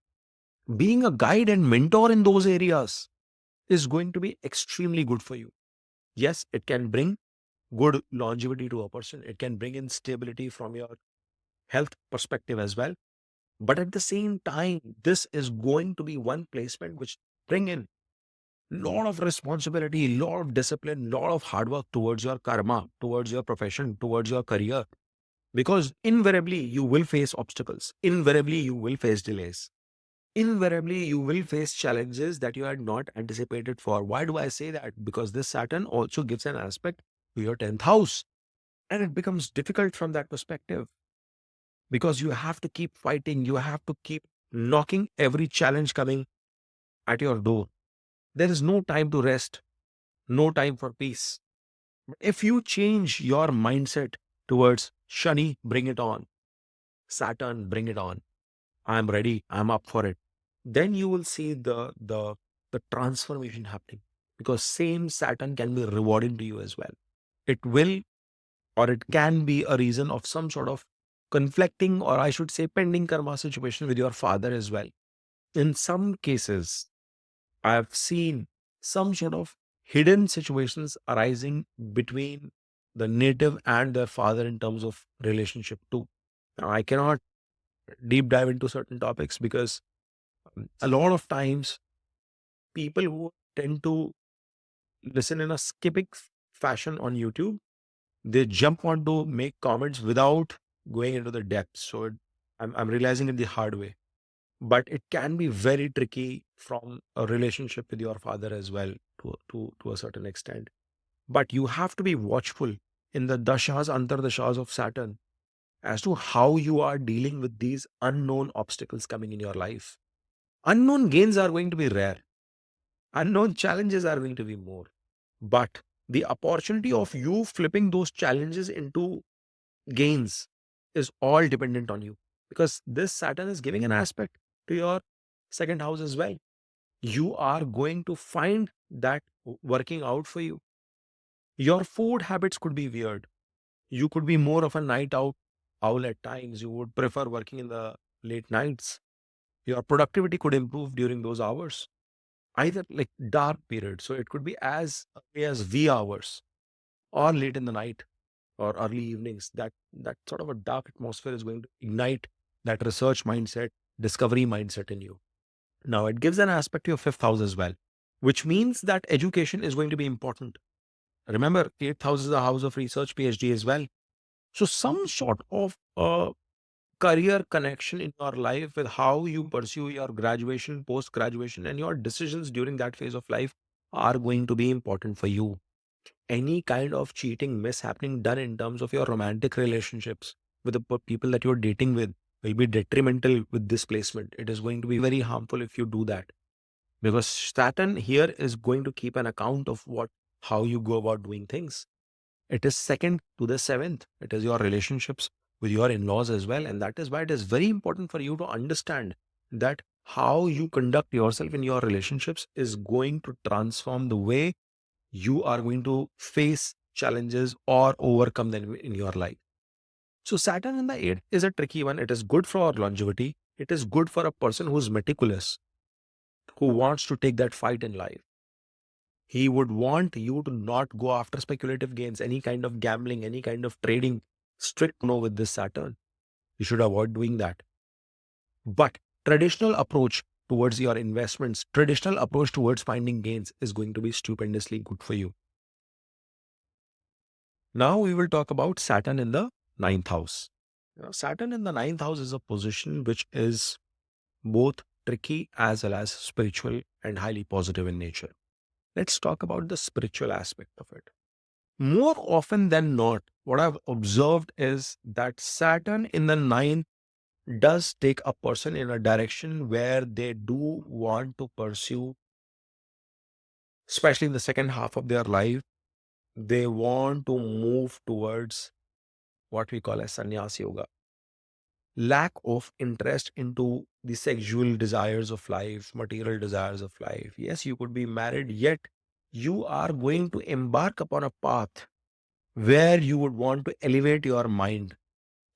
being a guide and mentor in those areas is going to be extremely good for you. Yes, it can bring good longevity to a person. It can bring in stability from your health perspective as well. But at the same time, this is going to be one placement which bring in lot of responsibility, lot of discipline, lot of hard work towards your karma, towards your profession, towards your career. Because invariably you will face obstacles. Invariably you will face delays. Invariably you will face challenges that you had not anticipated for. Why do I say that? Because this Saturn also gives an aspect to your 10th house. And it becomes difficult from that perspective because you have to keep fighting. You have to keep knocking every challenge coming at your door. There is no time to rest, no time for peace. But if you change your mindset towards Shani, bring it on, Saturn, bring it on, I'm ready, I'm up for it, then you will see the transformation happening because same Saturn can be rewarding to you as well. It will or it can be a reason of some sort of conflicting or I should say pending karma situation with your father as well. In some cases, I've seen some sort of hidden situations arising between the native and their father in terms of relationship too. Now, I cannot deep dive into certain topics because a lot of times people who tend to listen in a skipping fashion on YouTube, they jump on to make comments without going into the depths. So I'm realizing it the hard way. But it can be very tricky from a relationship with your father as well to a certain extent. But you have to be watchful in the dashas, antardashas of Saturn as to how you are dealing with these unknown obstacles coming in your life. Unknown gains are going to be rare. Unknown challenges are going to be more. But the opportunity of you flipping those challenges into gains is all dependent on you because this Saturn is giving an aspect to your second house as well. You are going to find that working out for you. Your food habits could be weird. You could be more of a night out owl at times. You would prefer working in the late nights. Your productivity could improve during those hours, either like dark period. So it could be as early as V hours or late in the night. or early evenings, that sort of a dark atmosphere is going to ignite that research mindset, discovery mindset in you. Now it gives an aspect to your fifth house as well, which means that education is going to be important. Remember, eighth house is a house of research, PhD as well. So some sort of career connection in your life with how you pursue your graduation, post graduation, and your decisions during that phase of life are going to be important for you. Any kind of cheating, mishappening done in terms of your romantic relationships with the people that you're dating with will be detrimental with this placement. It is going to be very harmful if you do that, because Saturn here is going to keep an account of how you go about doing things. It is second to the seventh. It is your relationships with your in-laws as well. And that is why it is very important for you to understand that how you conduct yourself in your relationships is going to transform the way you are going to face challenges or overcome them in your life. So Saturn in the eighth is a tricky one. It is good for longevity. It is good for a person who's meticulous, who wants to take that fight in life. He would want you to not go after speculative gains, any kind of gambling, any kind of trading. Strict no with this Saturn. You should avoid doing that. But traditional approach towards your investments, traditional approach towards finding gains is going to be stupendously good for you. Now we will talk about Saturn in the ninth house. Saturn in the ninth house is a position which is both tricky as well as spiritual and highly positive in nature. Let's talk about the spiritual aspect of it. More often than not, what I've observed is that Saturn in the ninth does take a person in a direction where they do want to pursue, especially in the second half of their life, they want to move towards what we call as sannyas yoga. Lack of interest into the sexual desires of life, material desires of life. Yes, you could be married, yet you are going to embark upon a path where you would want to elevate your mind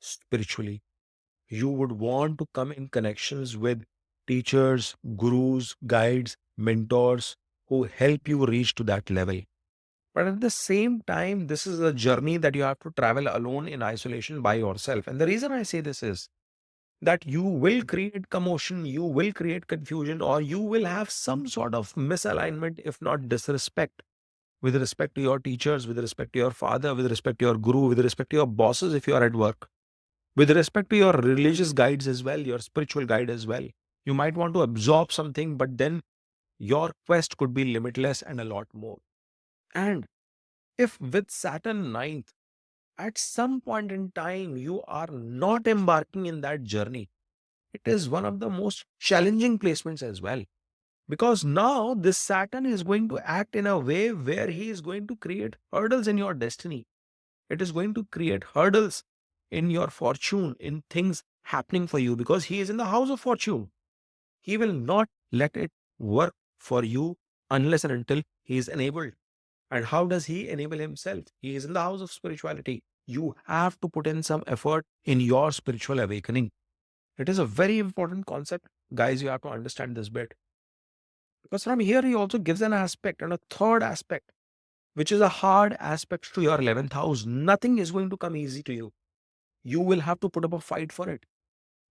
spiritually. You would want to come in connections with teachers, gurus, guides, mentors who help you reach to that level. But at the same time, this is a journey that you have to travel alone in isolation by yourself. And the reason I say this is that you will create commotion, you will create confusion, or you will have some sort of misalignment, if not disrespect, with respect to your teachers, with respect to your father, with respect to your guru, with respect to your bosses if you are at work, with respect to your religious guides as well, your spiritual guide as well. You might want to absorb something, but then your quest could be limitless and a lot more. And if with Saturn ninth, at some point in time, you are not embarking in that journey, it is one of the most challenging placements as well. Because now this Saturn is going to act in a way where he is going to create hurdles in your destiny. It is going to create hurdles in your fortune, in things happening for you, because he is in the house of fortune. He will not let it work for you unless and until he is enabled. And how does he enable himself? He is in the house of spirituality. You have to put in some effort in your spiritual awakening. It is a very important concept. Guys, you have to understand this bit. Because from here, he also gives an aspect and a third aspect, which is a hard aspect to your 11th house. Nothing is going to come easy to you. You will have to put up a fight for it.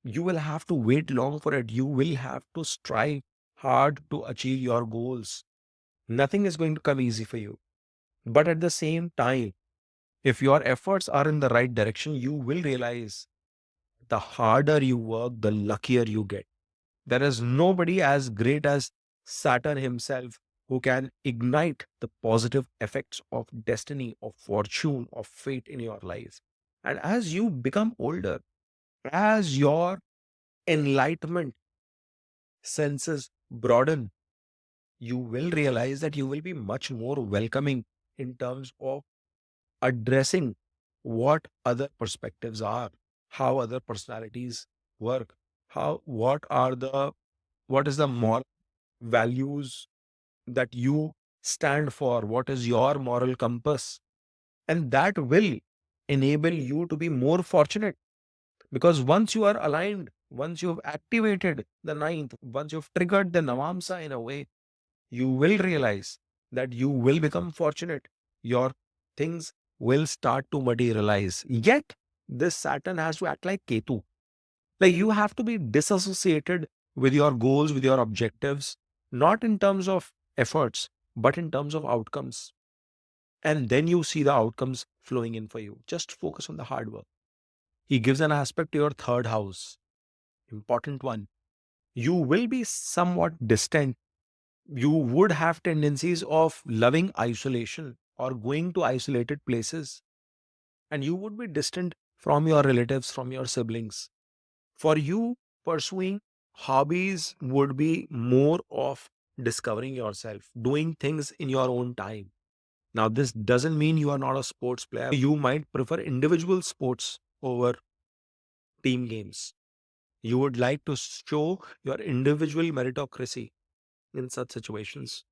You will have to wait long for it. You will have to strive hard to achieve your goals. Nothing is going to come easy for you. But at the same time, if your efforts are in the right direction, you will realize the harder you work, the luckier you get. There is nobody as great as Saturn himself who can ignite the positive effects of destiny, of fortune, of fate in your life. And as you become older, as your enlightenment senses broaden, you will realize that you will be much more welcoming in terms of addressing what other perspectives are, how other personalities work, what is the moral values that you stand for, what is your moral compass, and that will enable you to be more fortunate. Because once you are aligned, once you've activated the ninth, once you've triggered the Navamsa in a way, you will realize that you will become fortunate. Your things will start to materialize. Yet, this Saturn has to act like Ketu. Like you have to be disassociated with your goals, with your objectives, not in terms of efforts, but in terms of outcomes. And then you see the outcomes flowing in for you. Just focus on the hard work. He gives an aspect to your third house, important one. You will be somewhat distant. You would have tendencies of loving isolation or going to isolated places, and you would be distant from your relatives, from your siblings. For you, pursuing hobbies would be more of discovering yourself, doing things in your own time. Now, this doesn't mean you are not a sports player. You might prefer individual sports over team games. You would like to show your individual meritocracy in such situations.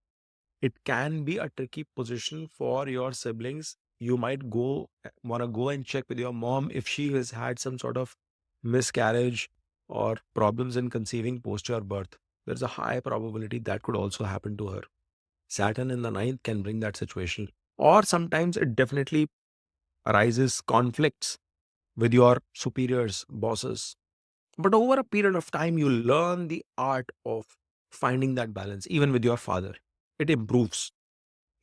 It can be a tricky position for your siblings. You might want to go and check with your mom if she has had some sort of miscarriage or problems in conceiving post your birth. There's a high probability that could also happen to her. Saturn in the ninth can bring that situation. Or sometimes it definitely arises conflicts with your superiors, bosses. But over a period of time, you learn the art of finding that balance, even with your father. It improves.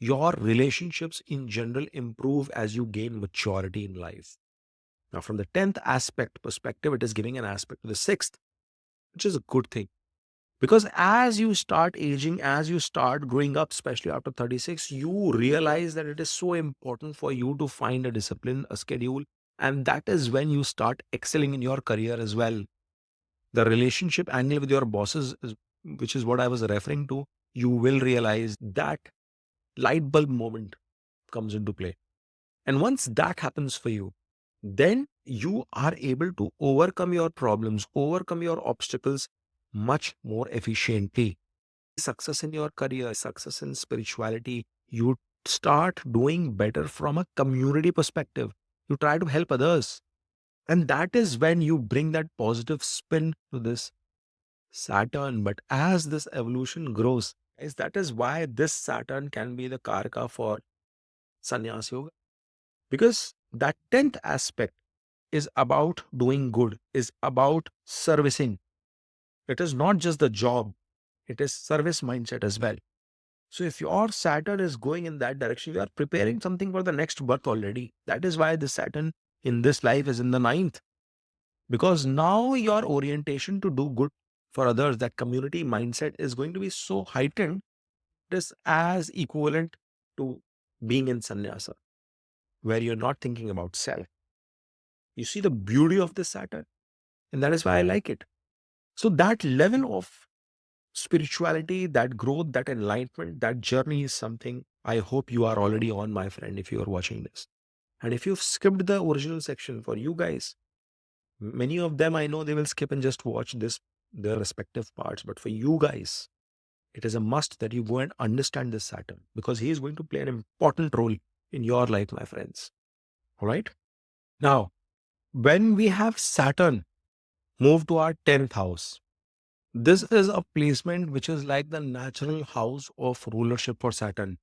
Your relationships in general improve as you gain maturity in life. Now, from the 10th aspect perspective, it is giving an aspect to the sixth, which is a good thing. Because as you start aging, as you start growing up, especially after 36, you realize that it is so important for you to find a discipline, a schedule. And that is when you start excelling in your career as well. The relationship angle with your bosses, which is what I was referring to, you will realize that light bulb moment comes into play. And once that happens for you, then you are able to overcome your problems, overcome your obstacles much more efficiently. Success in your career, success in spirituality, you start doing better from a community perspective. You try to help others. And that is when you bring that positive spin to this Saturn. But as this evolution grows, that is why this Saturn can be the Karaka for Sannyas Yoga. Because that 10th aspect is about doing good, is about servicing. It is not just the job, it is service mindset as well. So if your Saturn is going in that direction, you are preparing something for the next birth already. That is why the Saturn in this life is in the ninth. Because now your orientation to do good for others, that community mindset is going to be so heightened, it is as equivalent to being in sannyasa, where you're not thinking about self. You see the beauty of this Saturn, and that is why I like it. So that level of spirituality, that growth, that enlightenment, that journey is something I hope you are already on, my friend, if you are watching this. And if you've skipped the original section, for you guys, many of them I know they will skip and just watch this, their respective parts. But for you guys, it is a must that you go and understand this Saturn, because he is going to play an important role in your life, my friends. All right. Now, when we have Saturn move to our 10th house, this is a placement which is like the natural house of rulership for Saturn.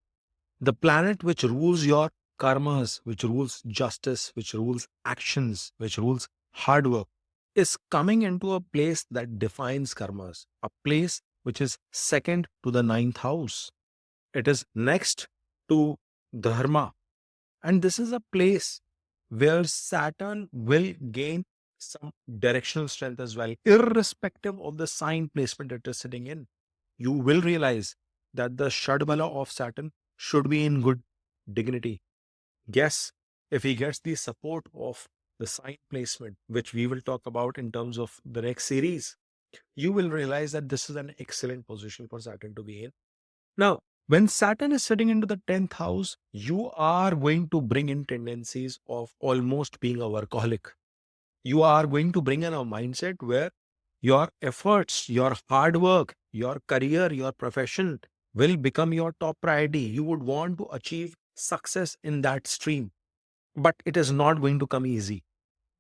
The planet which rules your karmas, which rules justice, which rules actions, which rules hard work, is coming into a place that defines karmas, a place which is second to the ninth house. It is next to dharma. And this is a place where Saturn will gain some directional strength as well, irrespective of the sign placement it is sitting in. You will realize that the Shadbala of Saturn should be in good dignity. Yes, if he gets the support of the sign placement, which we will talk about in terms of the next series, you will realize that this is an excellent position for Saturn to be in. Now, when Saturn is sitting into the 10th house, you are going to bring in tendencies of almost being a workaholic. You are going to bring in a mindset where your efforts, your hard work, your career, your profession will become your top priority. You would want to achieve success in that stream, but it is not going to come easy.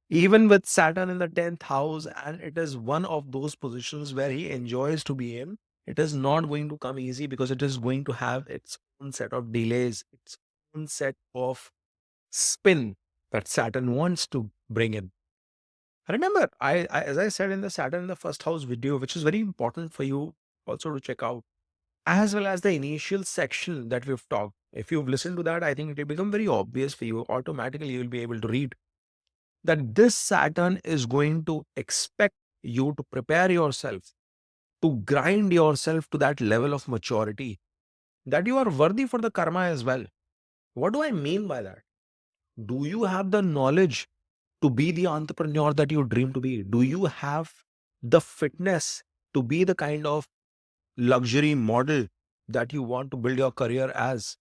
Even with Saturn in the 10th house, and it is one of those positions where he enjoys to be in, it is not going to come easy, because it is going to have its own set of delays, its own set of spin that Saturn wants to bring in. Remember, as I said in the Saturn in the first house video, which is very important for you also to check out, as well as the initial section that we've talked. If you've listened to that, I think it will become very obvious for you. Automatically, you'll be able to read that this Saturn is going to expect you to prepare yourself, to grind yourself to that level of maturity, that you are worthy for the karma as well. What do I mean by that? Do you have the knowledge to be the entrepreneur that you dream to be? Do you have the fitness to be the kind of luxury model that you want to build your career as?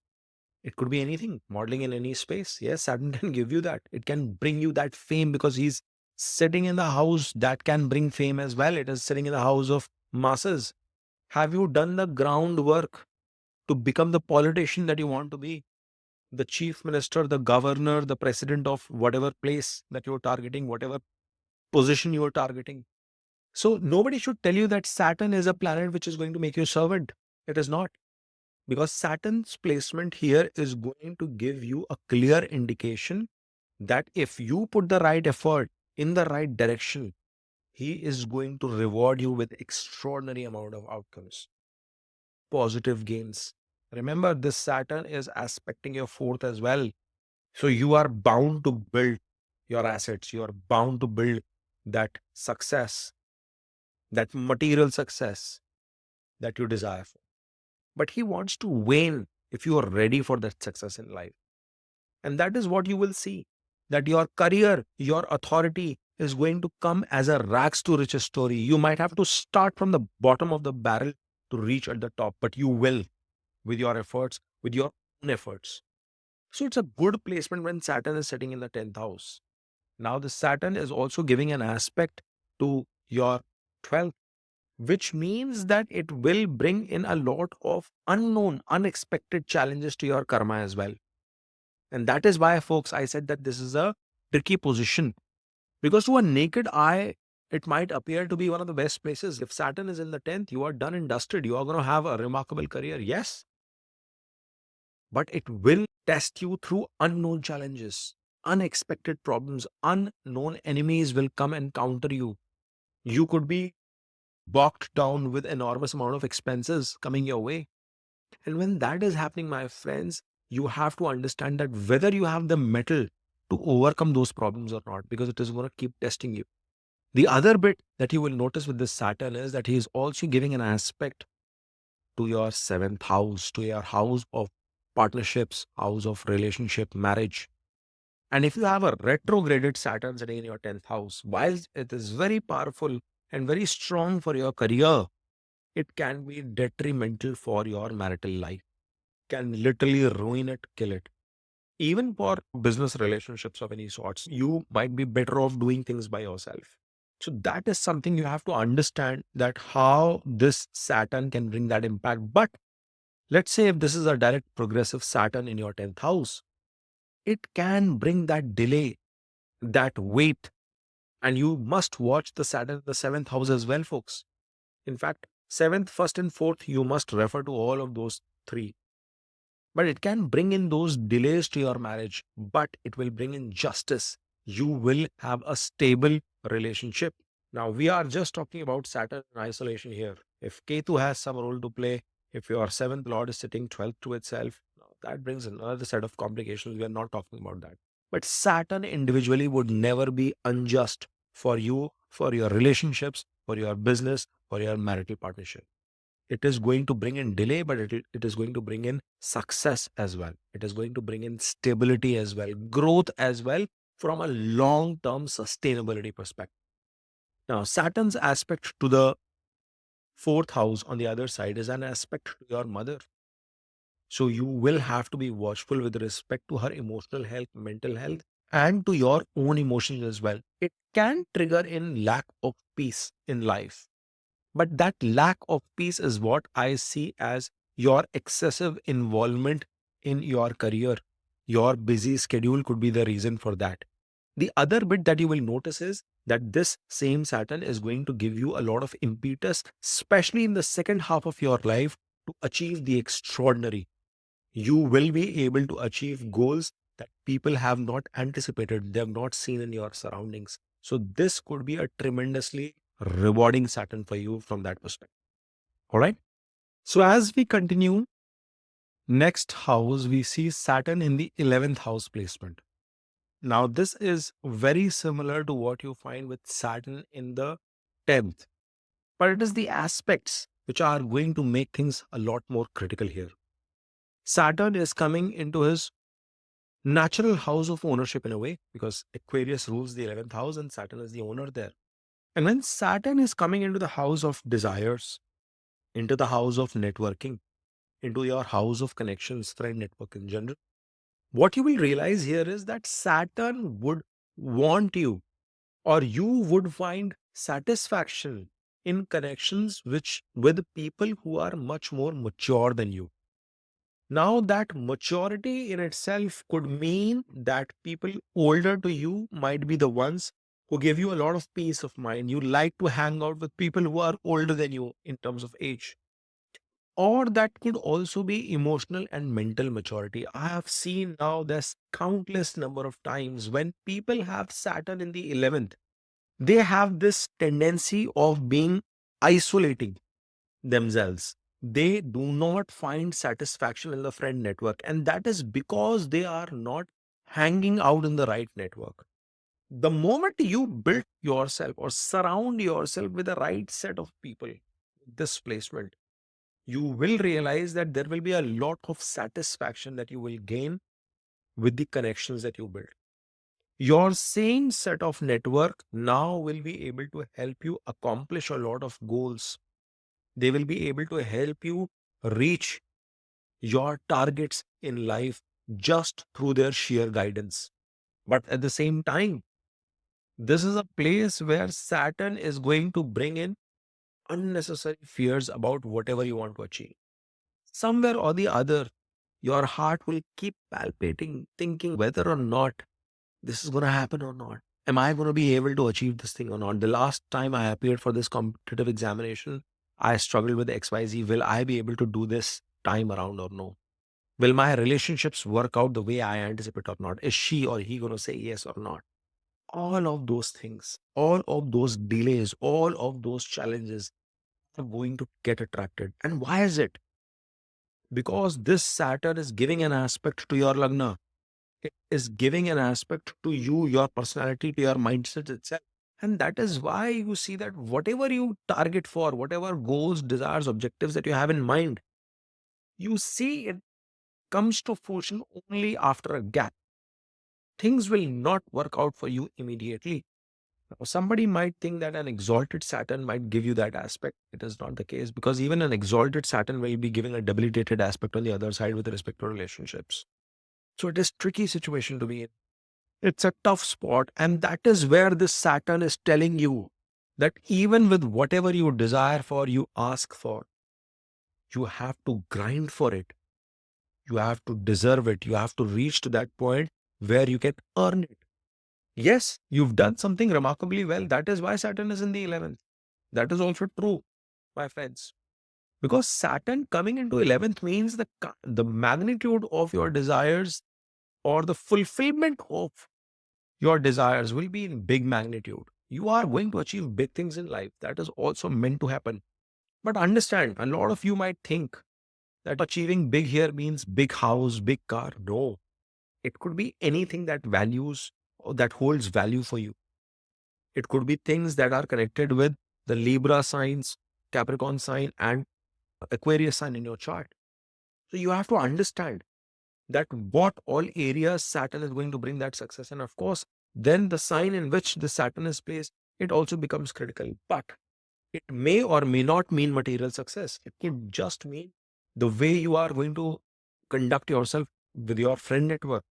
It could be anything, modeling in any space. Yes, Saturn can give you that. It can bring you that fame because he's sitting in the house that can bring fame as well. It is sitting in the house of masses. Have you done the groundwork to become the politician that you want to be? The chief minister, the governor, the president of whatever place that you're targeting, whatever position you are targeting. So nobody should tell you that Saturn is a planet which is going to make you a servant. It is not. Because Saturn's placement here is going to give you a clear indication that if you put the right effort in the right direction, he is going to reward you with extraordinary amount of outcomes, positive gains. Remember, this Saturn is aspecting your fourth as well. So you are bound to build your assets. You are bound to build that success, that material success that you desire for. But he wants to wane if you are ready for that success in life. And that is what you will see, that your career, your authority is going to come as a rags to riches story. You might have to start from the bottom of the barrel to reach at the top, but you will with your efforts, with your own efforts. So it's a good placement when Saturn is sitting in the 10th house. Now, the Saturn is also giving an aspect to your 12th, which means that it will bring in a lot of unknown, unexpected challenges to your karma as well. And that is why, folks, I said that this is a tricky position, because to a naked eye, it might appear to be one of the best places. If Saturn is in the 10th, you are done and dusted. You are going to have a remarkable career. Yes, but it will test you through unknown challenges, unexpected problems, unknown enemies will come and counter you. You could be bogged down with enormous amount of expenses coming your way. And when that is happening, my friends, you have to understand that whether you have the mettle to overcome those problems or not, because it is going to keep testing you. The other bit that you will notice with this Saturn is that he is also giving an aspect to your seventh house, to your house of partnerships, house of relationship, marriage. And if you have a retrograded Saturn sitting in your 10th house, while it is very powerful and very strong for your career, it can be detrimental for your marital life, can literally ruin it, kill it. Even for business relationships of any sorts, you might be better off doing things by yourself. So that is something you have to understand, that how this Saturn can bring that impact. But let's say if this is a direct progressive Saturn in your 10th house, it can bring that delay, that weight. And you must watch the Saturn in the 7th house as well, folks. In fact, 7th, 1st, and 4th, you must refer to all of those three. But it can bring in those delays to your marriage, but it will bring in justice. You will have a stable relationship. Now, we are just talking about Saturn in isolation here. If Ketu has some role to play, if your 7th lord is sitting 12th to itself, now that brings another set of complications. We are not talking about that. But Saturn individually would never be unjust for you, for your relationships, for your business, for your marital partnership. It is going to bring in delay, but it is going to bring in success as well. It is going to bring in stability as well, growth as well, from a long term sustainability perspective. Now, Saturn's aspect to the fourth house on the other side is an aspect to your mother. So, you will have to be watchful with respect to her emotional health, mental health, and to your own emotions as well. It can trigger in lack of peace in life. But that lack of peace is what I see as your excessive involvement in your career. Your busy schedule could be the reason for that. The other bit that you will notice is that this same Saturn is going to give you a lot of impetus, especially in the second half of your life, to achieve the extraordinary. You will be able to achieve goals that people have not anticipated, they have not seen in your surroundings. So this could be a tremendously rewarding Saturn for you from that perspective. All right. So as we continue, next house, we see Saturn in the 11th house placement. Now, this is very similar to what you find with Saturn in the 10th, but it is the aspects which are going to make things a lot more critical here. Saturn is coming into his natural house of ownership in a way, because Aquarius rules the 11th house and Saturn is the owner there. And when Saturn is coming into the house of desires, into the house of networking, into your house of connections, friend network in general, what you will realize here is that Saturn would want you, or you would find satisfaction in connections which with people who are much more mature than you. Now, that maturity in itself could mean that people older to you might be the ones who give you a lot of peace of mind. You like to hang out with people who are older than you in terms of age. Or that could also be emotional and mental maturity. I have seen now there's countless number of times when people have Saturn in the 11th, they have this tendency of being isolating themselves. They do not find satisfaction in the friend network, and that is because they are not hanging out in the right network. The moment you build yourself or surround yourself with the right set of people, this placement, you will realize that there will be a lot of satisfaction that you will gain with the connections that you build. Your same set of network now will be able to help you accomplish a lot of goals. They will be able to help you reach your targets in life just through their sheer guidance. But at the same time, this is a place where Saturn is going to bring in unnecessary fears about whatever you want to achieve. Somewhere or the other, your heart will keep palpating, thinking whether or not this is going to happen or not. Am I going to be able to achieve this thing or not? The last time I appeared for this competitive examination, I struggled with XYZ. Will I be able to do this time around or no? Will my relationships work out the way I anticipate or not? Is she or he going to say yes or not? All of those things, all of those delays, all of those challenges are going to get attracted. And why is it? Because this Saturn is giving an aspect to your Lagna. It is giving an aspect to you, your personality, to your mindset itself. And that is why you see that whatever you target for, whatever goals, desires, objectives that you have in mind, you see it comes to fruition only after a gap. Things will not work out for you immediately. Now, somebody might think that an exalted Saturn might give you that aspect. It is not the case, because even an exalted Saturn will be giving a debilitated aspect on the other side with respect to relationships. So it is tricky situation to be in. It's a tough spot. And that is where this Saturn is telling you that even with whatever you desire for, you ask for, you have to grind for it. You have to deserve it. You have to reach to that point where you can earn it. Yes, you've done something remarkably well. That is why Saturn is in the 11th. That is also true, my friends. Because Saturn coming into 11th means the magnitude of your desires or the fulfillment of your desires will be in big magnitude. You are going to achieve big things in life. That is also meant to happen. But understand, a lot of you might think that achieving big here means big house, big car. No, it could be anything that values or that holds value for you. It could be things that are connected with the Libra signs, Capricorn sign, and Aquarius sign in your chart. So you have to understand that what all areas Saturn is going to bring that success. And of course, then the sign in which the Saturn is placed, it also becomes critical. But it may or may not mean material success. It could just mean the way you are going to conduct yourself with your friend network,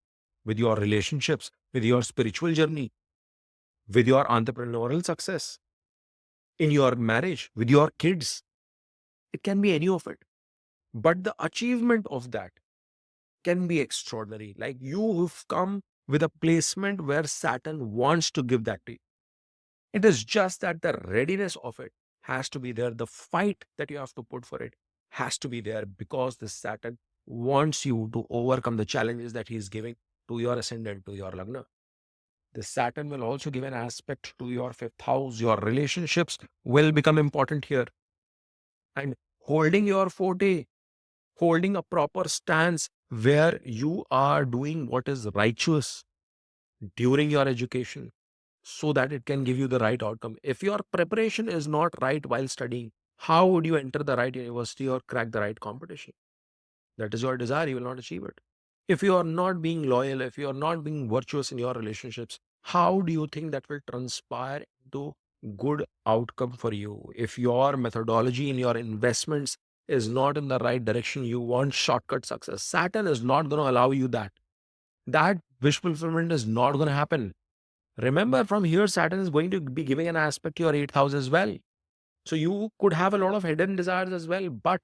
with your relationships, with your spiritual journey, with your entrepreneurial success, in your marriage, with your kids. It can be any of it. But the achievement of that can be extraordinary. Like you have come with a placement where Saturn wants to give that to you. It is just that the readiness of it has to be there. The fight that you have to put for it has to be there, because the Saturn wants you to overcome the challenges that he is giving to your ascendant, to your Lagna. The Saturn will also give an aspect to your fifth house. Your relationships will become important here. And holding your forte, holding a proper stance where you are doing what is righteous during your education so that it can give you the right outcome. If your preparation is not right while studying, how would you enter the right university or crack the right competition? That is your desire, you will not achieve it. If you are not being loyal, if you are not being virtuous in your relationships, how do you think that will transpire into good outcome for you? If your methodology in your investments is not in the right direction, you want shortcut success. Saturn is not going to allow you that. That wish fulfillment is not going to happen. Remember, from here, Saturn is going to be giving an aspect to your eighth house as well. So you could have a lot of hidden desires as well, but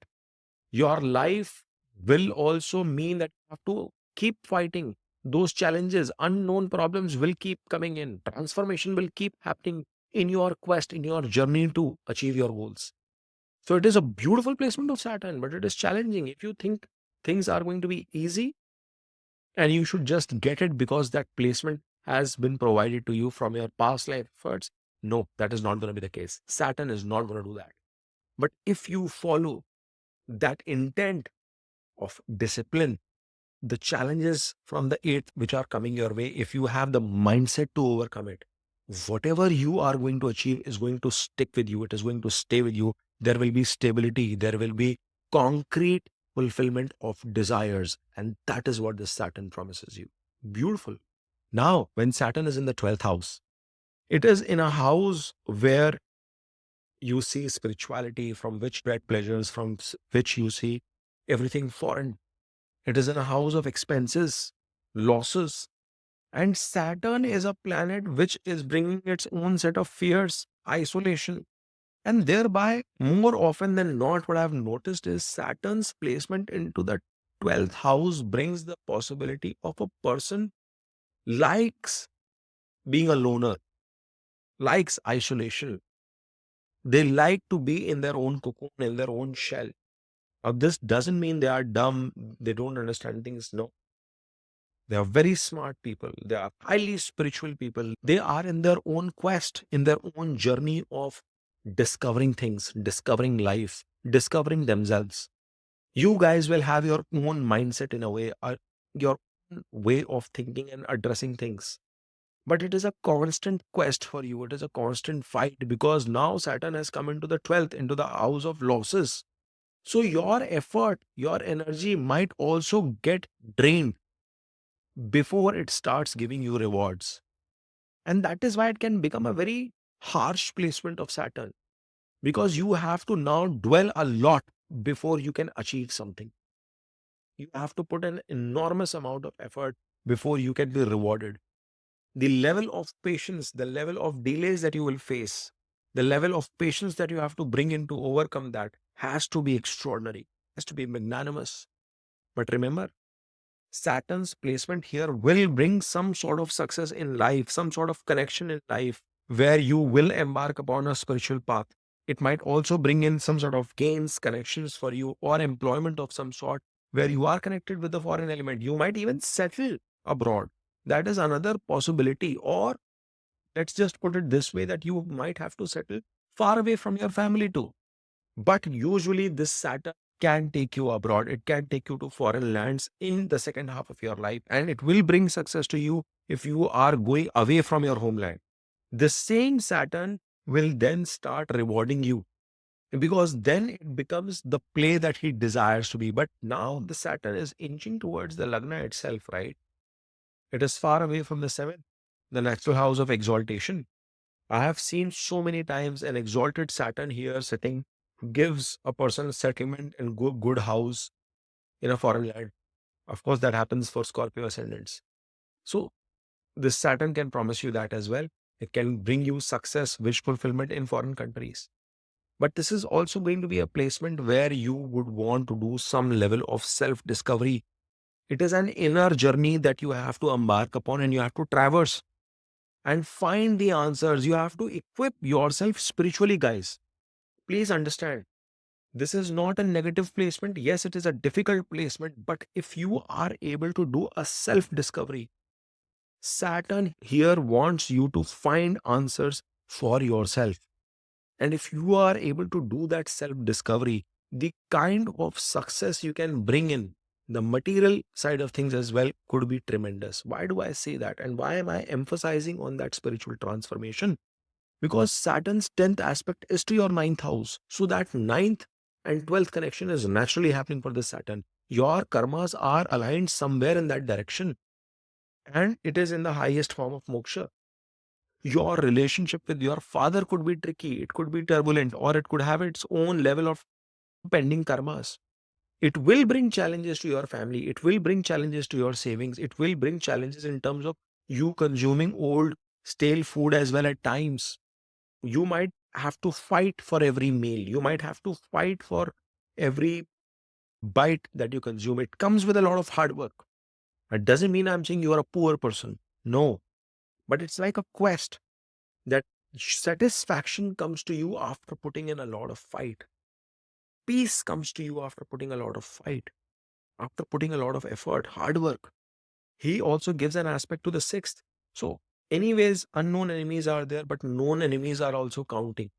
your life will also mean that you have to keep fighting those challenges. Unknown problems will keep coming in. Transformation will keep happening in your quest, in your journey to achieve your goals. So it is a beautiful placement of Saturn, but it is challenging. If you think things are going to be easy and you should just get it because that placement has been provided to you from your past life efforts, no, that is not going to be the case. Saturn is not going to do that. But if you follow that intent of discipline, the challenges from the eighth which are coming your way, if you have the mindset to overcome it, whatever you are going to achieve is going to stick with you. It is going to stay with you. There will be stability. There will be concrete fulfillment of desires. And that is what this Saturn promises you. Beautiful. Now, when Saturn is in the 12th house, it is in a house where you see spirituality, from which dread pleasures, from which you see everything foreign. It is in a house of expenses, losses. And Saturn is a planet which is bringing its own set of fears, isolation. And thereby, more often than not, what I've noticed is Saturn's placement into the 12th house brings the possibility of a person likes being a loner, likes isolation. They like to be in their own cocoon, in their own shell. Now, this doesn't mean they are dumb, they don't understand things. No, they are very smart people. They are highly spiritual people. They are in their own quest, in their own journey of discovering things, discovering life, discovering themselves. You guys will have your own mindset in a way, your own way of thinking and addressing things. But it is a constant quest for you. It is a constant fight because now Saturn has come into the 12th, into the house of losses. So your effort, your energy might also get drained before it starts giving you rewards. And that is why it can become a very harsh placement of Saturn because you have to now dwell a lot before you can achieve something. You have to put an enormous amount of effort before you can be rewarded. The level of patience, the level of delays that you will face, the level of patience that you have to bring in to overcome that has to be extraordinary, has to be magnanimous. But remember, Saturn's placement here will bring some sort of success in life, some sort of connection in life where you will embark upon a spiritual path. It might also bring in some sort of gains, connections for you, or employment of some sort where you are connected with the foreign element. You might even settle abroad. That is another possibility. Or let's just put it this way that you might have to settle far away from your family too. But usually, this Saturn can take you abroad. It can take you to foreign lands in the second half of your life, and it will bring success to you if you are going away from your homeland. The same Saturn will then start rewarding you because then it becomes the play that he desires to be. But now the Saturn is inching towards the Lagna itself, right? It is far away from the seventh, the natural house of exaltation. I have seen so many times an exalted Saturn here sitting gives a person settlement and good house in a foreign land. Of course, that happens for Scorpio ascendants. So, this Saturn can promise you that as well. It can bring you success, wish fulfillment in foreign countries. But this is also going to be a placement where you would want to do some level of self discovery. It is an inner journey that you have to embark upon and you have to traverse and find the answers. You have to equip yourself spiritually, guys. Please understand, this is not a negative placement. Yes, it is a difficult placement, but if you are able to do a self discovery, Saturn here wants you to find answers for yourself. And if you are able to do that self discovery, the kind of success you can bring in, the material side of things as well, could be tremendous. Why do I say that? And why am I emphasizing on that spiritual transformation? Because Saturn's 10th aspect is to your ninth house. So that ninth and 12th connection is naturally happening for this Saturn. Your karmas are aligned somewhere in that direction. And it is in the highest form of moksha. Your relationship with your father could be tricky, it could be turbulent, or it could have its own level of pending karmas. It will bring challenges to your family, it will bring challenges to your savings, it will bring challenges in terms of you consuming old, stale food as well at times. You might have to fight for every meal, you might have to fight for every bite that you consume. It comes with a lot of hard work. It doesn't mean I'm saying you are a poor person. No, but it's like a quest that satisfaction comes to you after putting in a lot of fight. Peace comes to you after putting a lot of fight, after putting a lot of effort, hard work. He also gives an aspect to the sixth. So, anyways, unknown enemies are there, but known enemies are also counting.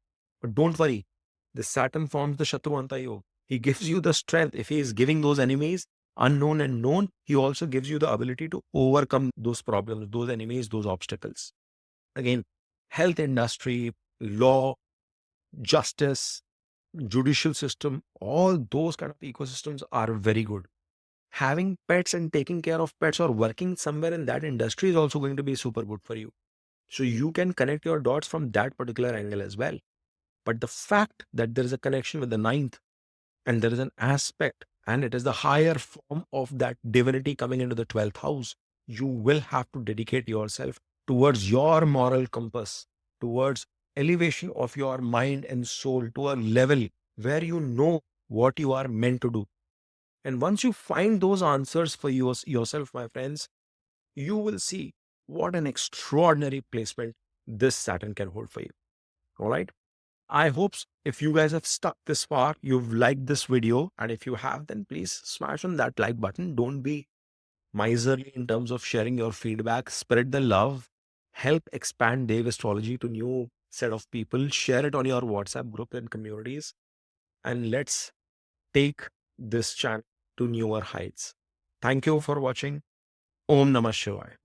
But don't worry, the Saturn forms the Shatruvanta Yoga. He gives you the strength. If he is giving those enemies, unknown and known, he also gives you the ability to overcome those problems, those enemies, those obstacles. Again, health industry, law, justice, judicial system, all those kind of ecosystems are very good. Having pets and taking care of pets or working somewhere in that industry is also going to be super good for you. So you can connect your dots from that particular angle as well. But the fact that there is a connection with the ninth and there is an aspect and it is the higher form of that divinity coming into the 12th house, you will have to dedicate yourself towards your moral compass, towards elevation of your mind and soul to a level where you know what you are meant to do. And once you find those answers for yourself, my friends, you will see what an extraordinary placement this Saturn can hold for you. All right. I hope if you guys have stuck this far, you've liked this video. And if you have, then please smash on that like button. Don't be miserly in terms of sharing your feedback. Spread the love. Help expand Dev Astrology to new set of people. Share it on your WhatsApp group and communities. And let's take this channel to newer heights. Thank you for watching. Om Namah Shivaya.